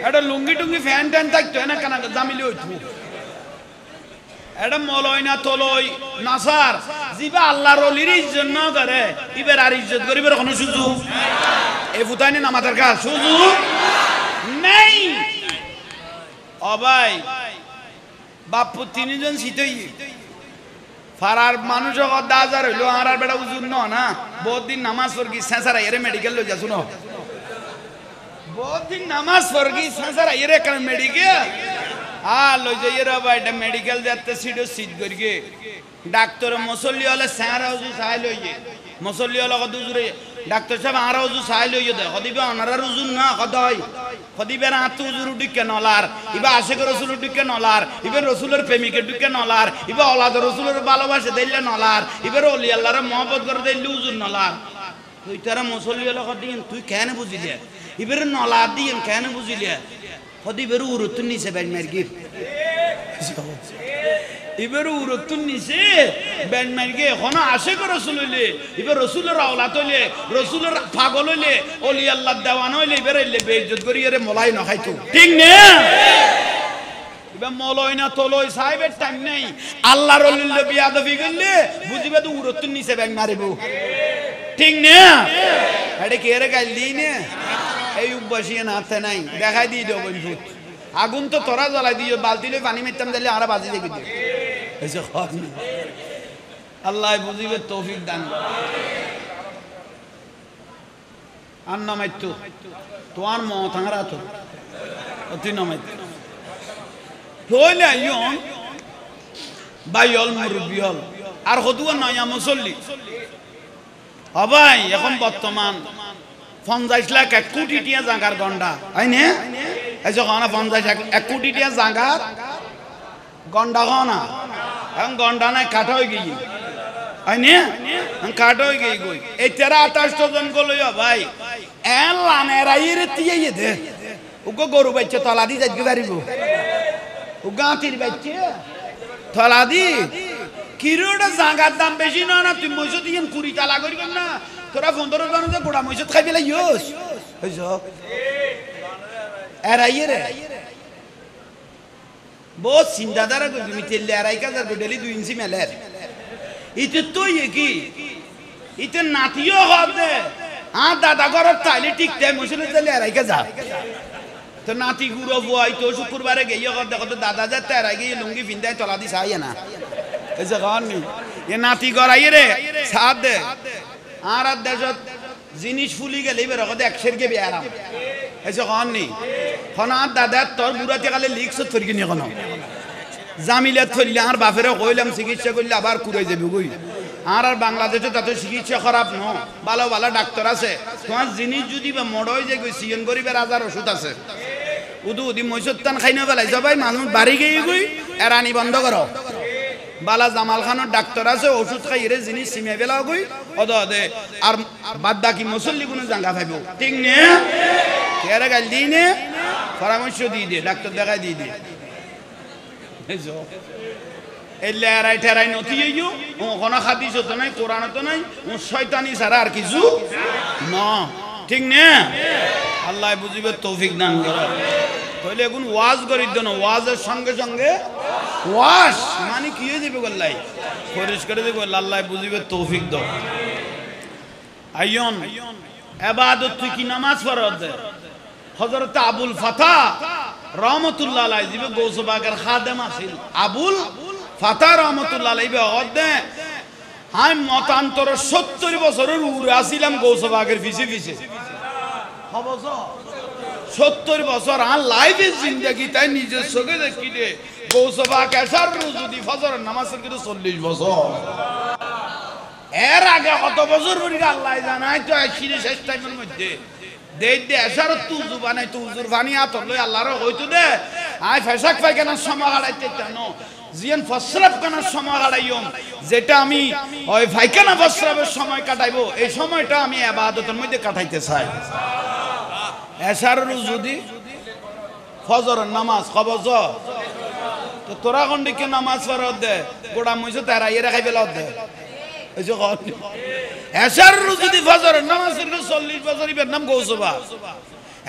এটা লুঙ্গি টুঙ্গি ফ্যান ট্যান থাকতো না কেন জামিলি হইতো এটা মলয় না তলয় নাসার জিবা আল্লাহর ওলির ইজ্জত না করে ইবের আর ইজ্জত করিবার কোনো সুযোগ এই ফুতাইনি নামাজের কাজ সুযোগ নেই ও ভাই বাপু তিনজন শীতই ফারার মানুষ দাজার হইলো আর বেটা উজুর না বহুত দিন নামাজ পড়কি সেসারা এরে মেডিকেল লই যা শুনো বহুত দিন নামাজ পড়কি সেসারা এরে কেন মেডিকেল লই যাই রে ভাই এটা মেডিকেল যাতে সিডো সিট করিকে ডাক্তার মুসল্লি হলে সারা উজু চাই লইয়ে মুসল্লি হলে কত উজুরে ডাক্তার সাহেব আর উজু চাই লইয়ে দে কদিবে অনারার উজু না কদই কদিবে রাত উজুর ডিকে নলার ইবা আশিক রাসূল ডিকে নলার ইবে রাসূলের প্রেমিকে ডিকে নলার ইবে আওলাদ রাসূলের ভালোবাসা দেইলে নলার ইবে ওলি আল্লাহর মহব্বত করে দেইলে উজুর নলার তুই তারা মুসল্লি হলে কদিন তুই কেন বুঝিলে ইবে নলার দিন কেন বুঝিলে কদিবে উরুতুন নিছে বেন মারগির ইবের উরতুন নিছে বেন মারগে এখন আশিক রাসূল হইলে ইবে রাসূলের আওলাদ হইলে রাসূলের পাগল হইলে ওলি আল্লাহর দেওয়ান হইলে ইবে রে বেইজ্জত করি এরে মলাই না খাইতো ঠিক না ইবে মলয় না তলয় সাহেবের টাইম নাই আল্লাহর ওলির বিয়াদবি করলে বুঝিবে তো উরতুন নিছে বেন মারিব ঠিক না এটা কি এর গাল দিই না এই উবাসিয়ে নাতে নাই দেখাই দিয়ে দেব বন্ধু আগুন তো তোরা জ্বালাই দিও বালতি লই পানি মেতাম দিলে আরা বাজি দেখি দিও এসে খাওয়া আল্লাহ বুঝিবে তৌফিক দান আর নামাইতো তোমার মতাঙ্গারা তো অতি নামাইতো হইলে আইয়ন বাইল মুরব্বিয়ল আর হদুয়া নয়া মুসল্লি হবাই এখন বর্তমান 50 লাখ 1 কোটি টিয়া জাগার গন্ডা আইনে এই যখন 1 কোটি টিয়া জাগার গন্ডা হনা এখন গন্ডা নাই কাটা হয়ে গই আইনে কাটা হয়ে গই গই এই 28 জন গলইয়া ভাই এন লানেরা ইরে টিয়ে দে উগো গরু বাচ্চা তলা দি যাইতে পারিব উগা তির বাচ্চা তলা দি কিরোটা জাগার দাম বেশি না না তুমি মইছো দিন 20 টাকা করিবেন না তোরা 15 জন যে গোড়া মইছত খাই বেলা ইউস হইছো এরাইয়ে রে বহুত চিন্তাধারা করি তুমি তেল এরাই কাজার গোডেলি 2 ইঞ্চি মেলের ইতে তো কি ইতে নাতিও হবে দাদা ঘরত তাইলে ঠিক টাইম মইছলে তেল এরাই কাজা তো নাতি গুড়ো বই তো শুক্রবারে গিয়ে দেখো তো দাদা যা এরাই গিয়ে লুঙ্গি পিন্দায় তলা দি চাই না এসে খাওয়াননি এ নাতি গড়াইয়ে রে সাথ দে আর দেশত জিনিস ফুলি গেলে এবার একশের গে বেয়ারাম এসে খাওয়াননি খন আর দাদা তোর বুড়াতে কালে লিখছ তোর কিনি এখন জামিলে থইলে আর বাপেরে কইলাম চিকিৎসা করলে আবার কুড়াই যাবে গই আর বাংলাদেশে তাতে চিকিৎসা খারাপ ন ভালো ভালো ডাক্তার আছে তোমার জিনিস যদি বা মড়ই যে গই সিয়ন গরিবের আজার ওষুধ আছে উদু উদি মৈসত্তান খাই না পেলাই সবাই মানুষ বাড়ি গিয়ে গই এরানি বন্ধ করো বালা জামাল খানের ডাক্তার আছে ওষুধ খাই এর জিনিস সিমে বেলা গই অদে আর বাদ বাকি মুসল্লি কোনো জাঙ্গা পাইব ঠিক নে কেরে গাল দিই নে পরামর্শ দিয়ে দে ডাক্তার দেখাই দিয়ে দে এজো এলে আরাই ঠেরাই নথি ইউ ওখানে হাদিস তো নাই কোরআন তো নাই ও শয়তানি ছাড়া আর কিছু না ঠিক নে আল্লাহ বুঝিবে তৌফিক দান করে তাহলে এখন ওয়াজ করি দেন ওয়াজের সঙ্গে সঙ্গে ওয়াজ মানে কি হয়ে যাবে গল্লাই পরিষ্কার দেবে আল্লাহ বুঝিবে তৌফিক দাও আইয়ন ইবাদত তুই কি নামাজ পড়দ হযরত আবুল ফাতা রহমাতুল্লাহ আলাইহি জিবে গৌসবাগের খাদেম আছিল আবুল ফাতা রহমাতুল্লাহ আলাইহি বদে হাই মতান্তর 70 বছরের উরে আছিলাম গৌসবাগের পিছে পিছে হবছ 70 বছর আর লাইফে জিন্দেগি তাই নিজের চোখে দেখি দে গৌসবাগ এসার যদি ফজরের নামাজ পড়ে 40 বছর এর আগে কত বছর ধরে আল্লাহ জানাই তো আইছিরে শেষ টাইমের মধ্যে দেই দে এসারত তুজু বানাই তুজুর পানি আতর লই আল্লাহর হইতো দে আই ফেসাক পায়খানার সময় হারাইতে জানো জিয়ান ফসরাব কানার সময় হারাইম যেটা আমি ওই পায়খানা ফসরাবের সময় কাটাইবো এই সময়টা আমি ইবাদতের মধ্যে কাটাইতে চাই এসারর যদি ফজরের নামাজ কবজ তো তোরা কোনদিকে নামাজ পড়ত দে গোড়া মইছো তারা ইয়ে রাখাই বেলা দে এই যে কল এসারর যদি ফজরের নামাজ পড়লে 40 বছর ইবের নাম গৌসবা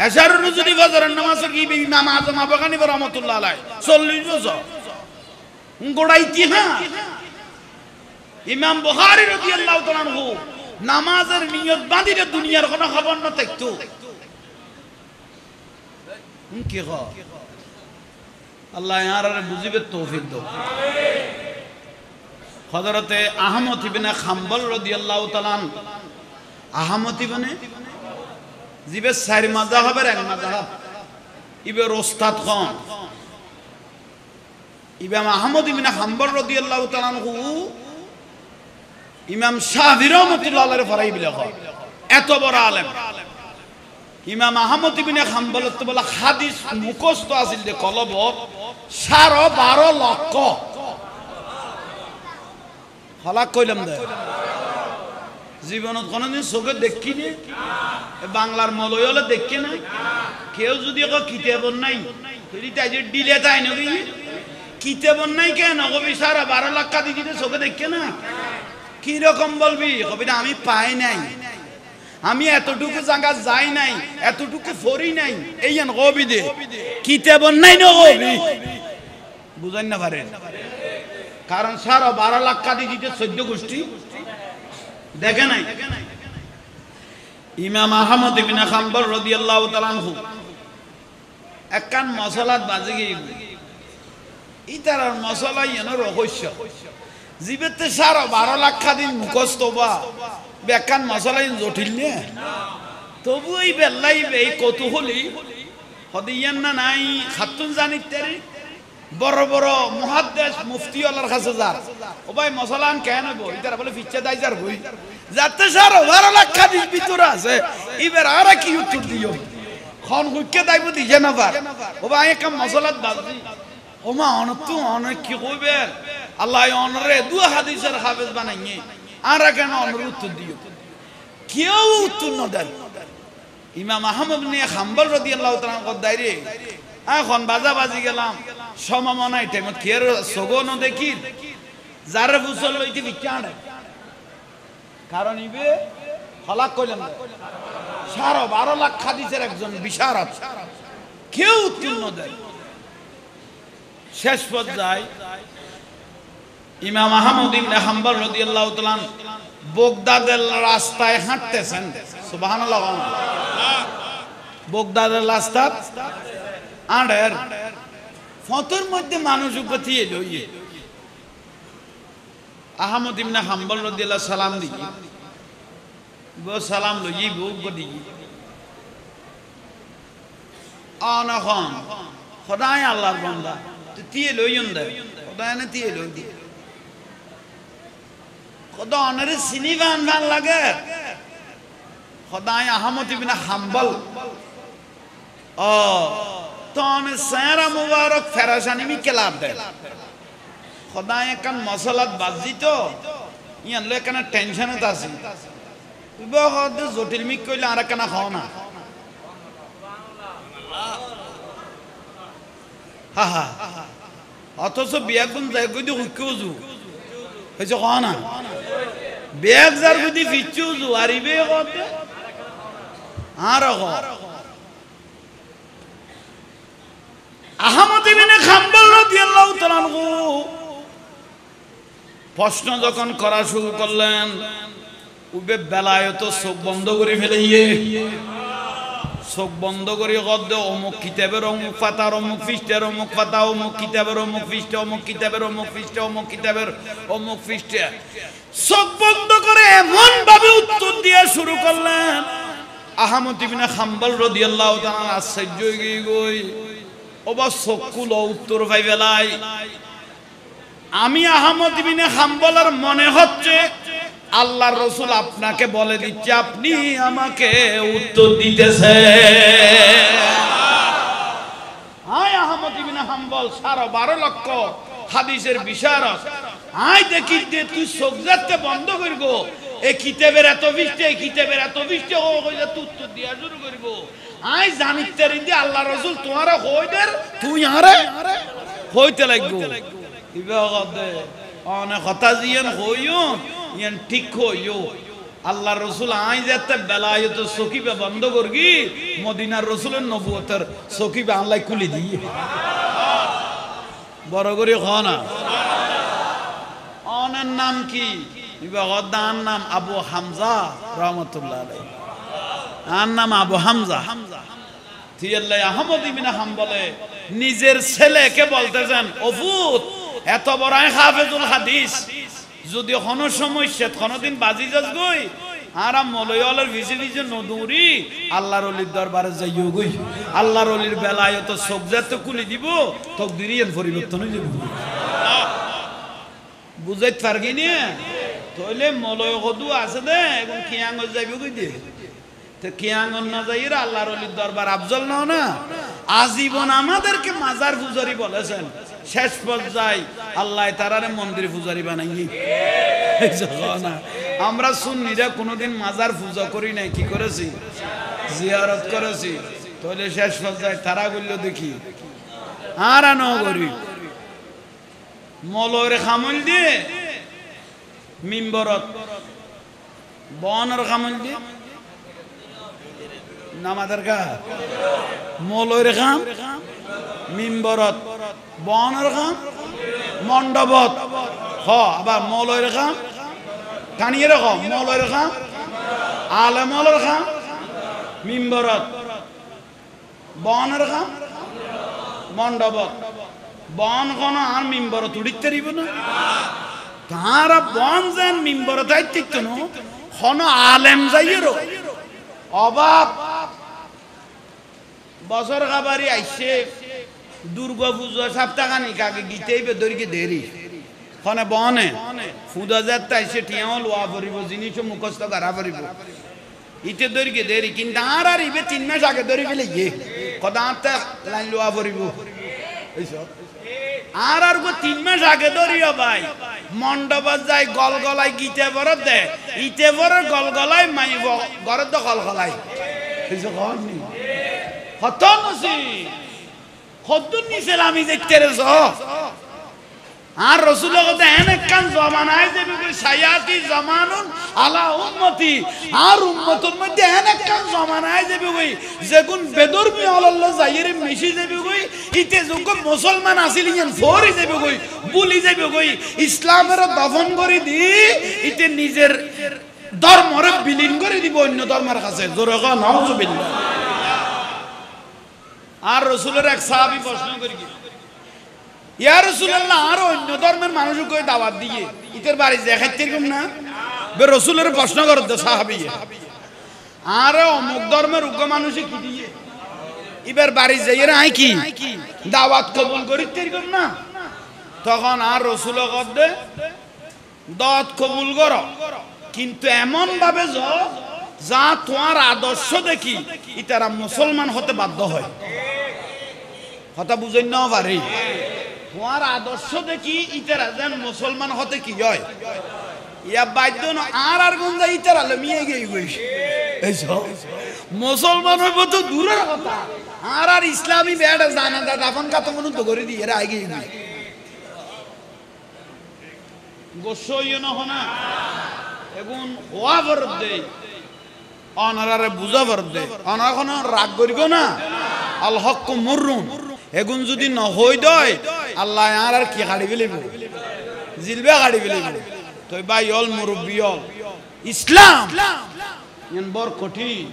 এসারর যদি ফজরের নামাজ কি ইমাম আজম আবু হানিফা রাহমাতুল্লাহ আলাইহি 40 বছর গোড়া ইতিহাস ইমাম বুখারী রাদিয়াল্লাহু তাআলা আনহু নামাজের নিয়ত বাঁধিলে দুনিয়ার কোনো খবর না থাকতো কি গো আল্লাহ ইয়ার বুঝিবে তৌফিক দাও হযরতে আহমদ ইবনে হাম্বল রাদিয়াল্লাহু তাআলা আহমদ ইবনে জিবে চার মাযহাবের এক মাযহাব ইবের ওস্তাদ খান ইমাম আহমদ ইবনে হাম্বল রাদিয়াল্লাহু তাআলা ইমাম শাফিঈ রাহমাতুল্লাহ আলাইহির ফরাই বিলে এত বড় আলেম ইমাম আহমদ ইবনে হাম্বল তো বলা হাদিস মুখস্থ আছিল যে কলব 12.5 লক্ষ হলাক কইলাম দে জীবনত কোনদিন চোখে দেখিনি বাংলার মলয় হলে দেখি না কেউ যদি কিতাব নাই তাই যে ডিলে তাই নাকি কিতাব নাই কেন কবি 12.5 লাখ কাদি দিতে চোখে দেখে না কি রকম বলবি কবি না আমি পাই নাই আমি এতটুকু জায়গা যাই নাই এতটুকু ফরি নাই এইয়ান কবি দে কিতাব নাই না কবি বুঝাই না পারেন কারণ 12.5 লাখ কাদি দিতে 14 গোষ্ঠী দেখে নাই ইমাম আহমদ ইবনে হাম্বল রাদিয়াল্লাহু তাআলা আনহু একখান মশলাত বাজে গিয়ে ইতার মশলা ইয়ানো রহস্য জীবেতে 12.5 লাখ কাদি মুখস্থ বা বেকান মশলা জটিল নে তবু এই বেল্লাই এই কৌতূহলী হদিয়ান না নাই খাতুন জানিতারি বড় বড় মুহাদ্দিস মুফতি ওয়ালার কাছে যার ও ভাই মশলান কেন বই ইতারা বলে ফিচ্চা দাই যার বই যাতে 12.5 লাখ কাদি ভিতর আছে এবার আর কি উত্তর দিও খন হুইকে দাইব দিছে না পার ও ভাই এক মশলাত বাজি ও মা অনত অনেক কি কইবে আল্লাহ অনরে দু হাদিসের হাফেজ বানাইয়ে আর কেন অনর উত্তর দিও কেউ উত্তর না দেন ইমাম আহমদ ইবনে হাম্বল রাদিয়াল্লাহু তাআলা কদাইরে এখন বাজি গেলাম সমমনাই টাইম কের সগন দেখি যারে বুঝল লইতে বিকানে কারণ ইবে হলাক কইলাম 12.5 লাখ হাদিসের একজন বিশারদ কেউ উত্তর না দেন শেষ পর্যায়ে ইমাম আহমদ ইবনে হাম্বল রাদিয়াল্লাহু তাআলা বাগদাদের রাস্তায় হাঁটতেছেন সুবহানাল্লাহ বাগদাদের রাস্তা আড়ের ফতর মধ্যে মানুষ উপতি এলো আহমদ ইবনে হাম্বল রাদিয়াল্লাহু সালাম দিই গো সালাম লই গো দিই আনাখন খোদাই আল্লাহর বান্দা তিয়ে লইন দে খোদাই না তিয়ে লই দি খোদা অনরে সিনিবান ভাল লাগে খোদাই আহমদ ইবনে হাম্বল ও তন সারা মুবারক ফেরাসানি মি কেলাব দে খোদাই কান মশলাত বাজি তো ইয়ান লয় কানা টেনশনে তাসি বহুত জটিল মি কইলে আর কানা খাও না হা হা অথচ বিয়া গুন যায় কই দি হুকুজু হইছে খাও না বিয়া যার কই দি ফিচুজু আরিবে কত আর গো আহমদ ইবনে হাম্বল রাদিয়াল্লাহু তাআলা আনহু প্রশ্ন যখন করা শুরু করলেন উবে বেলায়ত চোখ বন্ধ করে ফেলাইয়ে চোখ বন্ধ করে গদ্দ অমুক কিতাবের অমুক পাতার অমুক পৃষ্ঠার অমুক পাতা অমুক কিতাবের অমুক পৃষ্ঠা অমুক কিতাবের অমুক পৃষ্ঠা অমুক কিতাবের অমুক পৃষ্ঠা চোখ বন্ধ করে এমন ভাবে উত্তর দিয়ে শুরু করলেন আহমদ ইবনে হাম্বল রাদিয়াল্লাহু তাআলা আশ্চর্য হয়ে গই ওবা চকুল উত্তর পাই বেলাই আমি আহমদ ইবনে হাম্বলের মনে হচ্ছে আল্লাহর রাসূল আপনাকে বলে দিচ্ছে আপনি আমাকে উত্তর দিতেছেন। আয় আহমদ ইবনে হাম্বল 12.5 লক্ষ হাদিসের বিশারদ। আয় দেখি যে তুই সবজাতে বন্ধ করবো এই কিতাবের এত বিশটা এই কিতাবের এত বিশটা ও কইলে তুই উত্তর দিয়া শুরু করবো। আয় জানিতে রিদি আল্লাহ রাসূল তোমারে হইদের তুই আরে হইতে লাগবো। ইবাগদে অনেক কথা জিয়ান হইও ইয়ান ঠিক হইও। আল্লাহ রাসূল আই যেতে বেলায়েত সকিবে বন্ধ করগি মদিনার রাসূলের নবুয়তের সকিবে আল্লাহ খুলে দিয়ে বড় করে খানা। অনের নাম কি? ইবাগদার নাম আবু হামজা রাহমাতুল্লাহ আলাইহি। আর নাম আবু হামজা। থিয়াল্লাহ আহমদ ইবনে হাম্বলে নিজের ছেলেকে বলতেছেন ওফুত এত বড় হাফেজুল হাদিস যদি কোনো সমস্যা কোনোদিন বাজি যাস গই আর মলয়লের ভিজে ভিজে নদুরি আল্লাহর ওলির দরবারে যাইও গই আল্লাহর ওলির বেলায়ত সবজাত খুলে দিব তকদিরিয়ান পরিবর্তন হয়ে যাবে। বুঝাইতে পারগি না তাহলে মলয় কদু আছে দে এখন কিয়াং যাইব কই দিয়ে তো কিয়াং না যাইরা আল্লাহর ওলির দরবার আফজল না আজীবন আমাদেরকে মাজার পূজারি বলেছেন শেষ পর্যায়ে আল্লাহ তারারে মন্দির পূজারি বানাইনি। আমরা সুন্নিরা কোনোদিন মাজার পূজা করি নাই কি করেছি জিয়ারত করেছি তাহলে শেষ পর্যায়ে তারা বললো দেখি আর আনো করি মলয়ের খামল দিয়ে মিম্বরত বনের খামল দিয়ে নামাদের গা মলয়ের খাম মিম্বরত বনের খাম মণ্ডপত হ আবার মলয়ের খাম টানিয়ে রাখ মলয়ের খাম আলেমলের খাম মিম্বরত বনের খাম মণ্ডপত বন কোন আর মিম্বরত উড়িতে দিব না তারা বন যেন মিম্বরত আইতিক তো কোন আলেম যাইয়েরো অভাব বছর খাবারই আইসে দুর্গা পূজা সপ্তাহখানিক আগে গীতেই বেদরিকে দেরি খনে বনে ফুদা যাত্রা আইসে টিয়াও লোয়া পড়িব জিনিসও মুখস্থ করা পড়িব ইতে দরিকে দেরি কিন্তু আর আর ইবে 3 মাস আগে ধরি ফেলে ইয়ে কদাতে লাইন লোয়া পড়িব এইসব আর আর গো 3 মাস আগে ধরিও ভাই মণ্ডপত যাই গলগলাই গীতে বরত দে ইতে বর গলগলাই মাইব ঘরে তো গলগলাই এইসব হয়নি কত নসি কদ্দুর নিছিল আমি দেখতে রেছ আর রাসূল কথা এনে কান জমানায় দেবে কই সায়াতি জামানুন আলা উম্মতি আর উম্মতের মধ্যে এনে কান জমানায় দেবে কই যেগুন বেদরমি আল্লাহ যাইরে মিশি দেবে কই ইতে যোগ মুসলমান আছিল ইন ফরি দেবে কই বুলি দেবে কই ইসলামের দফন করে দি ইতে নিজের ধর্মরে বিলীন করে দিব অন্য ধর্মের কাছে জোরে কও নাউজুবিল্লাহ। আর রাসূলের এক সাহাবী প্রশ্ন করি ইয়া রাসূলুল্লাহ আর অন্য ধর্মের মানুষকে দাওয়াত দিয়ে ইতের বাড়ি দেখাইতে এরকম না বে রাসূলের প্রশ্ন করত সাহাবী আর অমুক ধর্মের উগ্র মানুষে কি দিয়ে এবার বাড়ি যাইরা আই কি দাওয়াত কবুল করিতে এরকম না তখন আর রাসূল কত দাওয়াত কবুল করো কিন্তু এমন ভাবে যা তোমার আদর্শ দেখি ইতারা মুসলমান হতে বাধ্য হয় কথা বুঝেন না পারে তোমার আদর্শ দেখি ইতারা যেন মুসলমান হতে কি হয় ইয়া বাধ্য না আর গুঞ্জা ইতারা লমিয়ে গিয়ে গইছে এইসব মুসলমান হইব তো দূরের কথা আর ইসলামী বেড়া জানা দা দাফন কাত মন তো করে দিয়ে এরা আগে গিয়ে গোসইও না হনা এখন হওয়া ভরত দেয় অনারারে বুঝা ভরত দেয় অনারা কোনো রাগ করিব না আল হক মুররুন এগুন যদি ন হই দয় আল্লাহ আর কি গাড়ি ফেলিব জিলবে গাড়ি ফেলিব তো ভাই অল মুরব্বি অল ইসলাম এন বড় কঠিন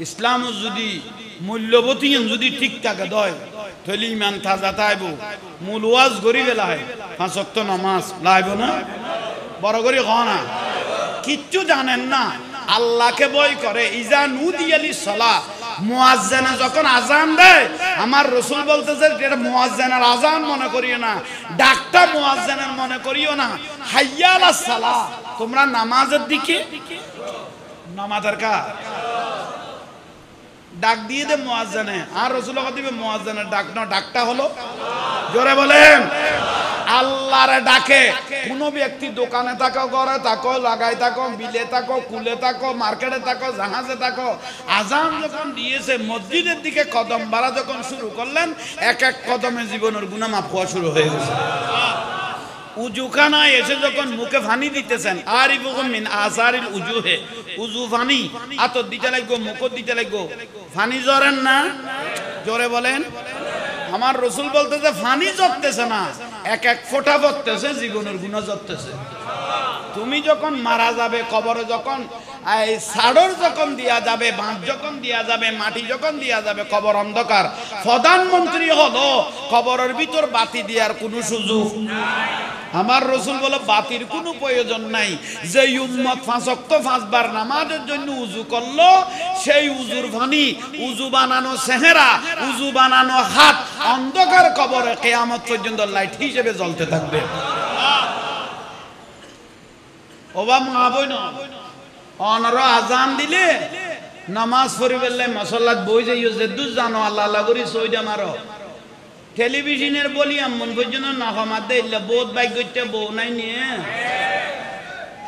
ইসলাম যদি মূল্যবতী যদি ঠিক থাকে দয় তাহলে ইমান তাজা তাইব মূল ওয়াজ গরি বেলায় 5 ওয়াক্ত নামাজ লাইব না বড় করে ক না কিচ্ছু জানেন না আল্লাহকে ভয় করে ইজা নুদিয়ালি সালাহ মুয়াজ্জিনা যখন আযান দেয় আমার রাসূল বলতেছে এটা মুয়াজ্জিনের আযান মনে করিও না ডাকটা মুয়াজ্জিনের মনে করিও না হাইয়া আলাস সালাহ তোমরা নামাজের দিকে নামাজের কাজ ডাক দিয়ে দে মুয়াজ্জিনে আর রাসূল দিবে মুয়াজ্জিনের ডাক না ডাকটা হলো জোরে বলেন আল্লাহর ডাকে কোন ব্যক্তি দোকানে থাকো ঘরে থাকো লাগাই থাকো বিলে থাকো কুলে থাকো মার্কেটে থাকো জাহাজে থাকো আজান যখন দিয়েছে মসজিদের দিকে কদম বাড়া যখন শুরু করলেন এক এক কদমে জীবনের গুনাহ মাফ হওয়া শুরু হয়ে গেছে উজুখানায় এসে যখন মুখে পানি দিতেছেন আরিফুকুম মিন আসারিল উজুহে উজু পানি আতর দিতে লাগবো মুখ দিতে লাগবো পানি জরেন না জোরে বলেন আমার রাসূল বলতেছে পানি জরতেছে না এক এক ফোঁটা পড়তেছে জীবনের গুনাহ জরতেছে তুমি যখন মারা যাবে কবরে যখন এই সাড়র যখন দিয়া যাবে বাঁধ যখন দিয়া যাবে মাটি যখন দিয়া যাবে কবর অন্ধকার প্রধানমন্ত্রী হলো কবরের ভিতর বাতি দেওয়ার কোনো সুযোগ নাই আমার রাসূল বলে বাতির কোনো প্রয়োজন নাই যে উম্মত পাঁচ ওয়াক্ত পাঁচবার নামাজের জন্য উযু করলো সেই উযুর পানি উযু বানানো চেহারা উযু বানানো হাত অন্ধকার কবরে কিয়ামত পর্যন্ত লাইট হিসেবে জ্বলতে থাকবে ওবা মা বোন অনর আজান দিলে নামাজ পড়িবেলে মাসাল্লাত বই যাইও যেদু জানো আল্লাহ আল্লাহ করি সইদা মারো টেলিভিশনের বলি এমন পর্যন্ত নাহমাত দিলে বহুত বাইক করতে বউ নাই নিয়ে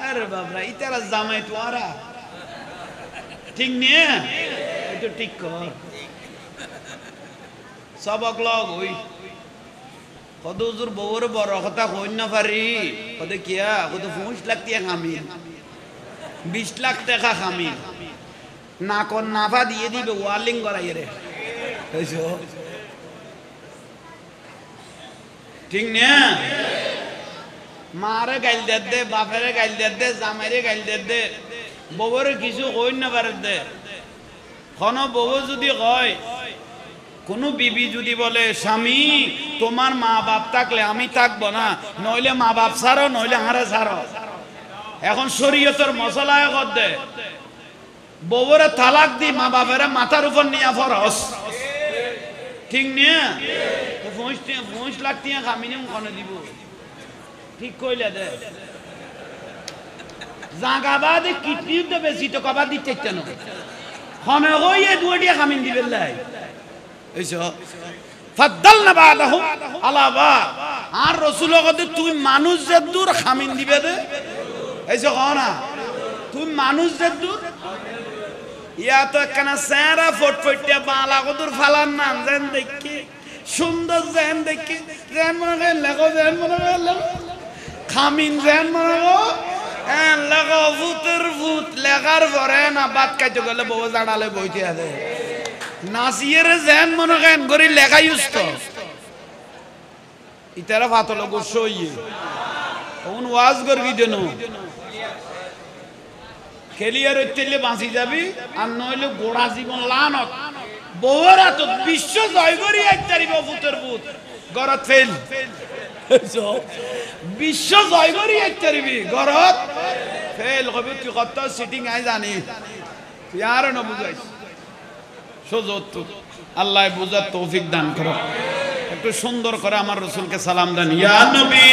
আরে বাবরা ইতারা জামাই তো আরা ঠিক নিয়ে এটা ঠিক কর সবক লগ হই কত হুজুর বউর বড় কথা কই না পারি কত কিয়া কত 5 লাখ টাকা কামিন 20 লাখ টাকা কামিন না কোন নাফা দিয়ে দিবে ওয়ালিং করাই রে বুঝছো ঠিক না মারে গাইল দে বাপেরে গাইল দে জামাইরে গাইল দে বউর কিছু কই না পারে দে কোন বউ যদি কয় কোন বিবি যদি বলে স্বামী তোমার মা বাপ থাকলে আমি থাকবো না নইলে মা বাপ ছাড়ো নইলে হারে ছাড়ো এখন শরীয়তের মশলায় কর দে বউরে তালাক দি মা বাপের মাথার উপর নিয়ে ফরস ঠিক নিয়ে 5 লাখ টাকা কামিনে কোনে দিব ঠিক কইলে দে জাগাবাদে কিডনির তো বেশি তো কবা দিতে কেন হমে হইয়ে দুটিয়া কামিন দিবেন লাই এইসো ফাদ্দালনা বাদাহুম আলা বা আর রাসূল কতে তুই মানুষ যে দূর কামিন দিবে দে এইসো কনা তুই মানুষ যে দূর ইয়া তো কেনা সারা ফটফটিয়া বালা কদুর ফালান নাম জান দেখি সুন্দর জান দেখি জান মনে লাগো জান মনে লাগো কামিন জান মনে লাগো ভূতের ভূত লেগার পরে না বাত কাইতে গেলে বউ জানালে বইতে আছে নাসিয়ের জান মনে কেন গরি লেখাই উস্ত ইতারা ফাতলো গোসইয়ে কোন ওয়াজ করবি দেন খেলিয়ার হইতেলে বাঁচি যাবি আর নইলে গোড়া জীবন লানত বউরা তো বিশ্ব জয় করি আইতারিব ভূতের ভূত গরত ফেল বিশ্ব জয় করি আইতারিবি গরত ফেল কবি তুই কত সিটিং আই জানি তুই আর না বুঝাইস সোজত আল্লাহ বুঝার তৌফিক দান করো একটু সুন্দর করে আমার রাসূলকে সালাম দেন ইয়া নবী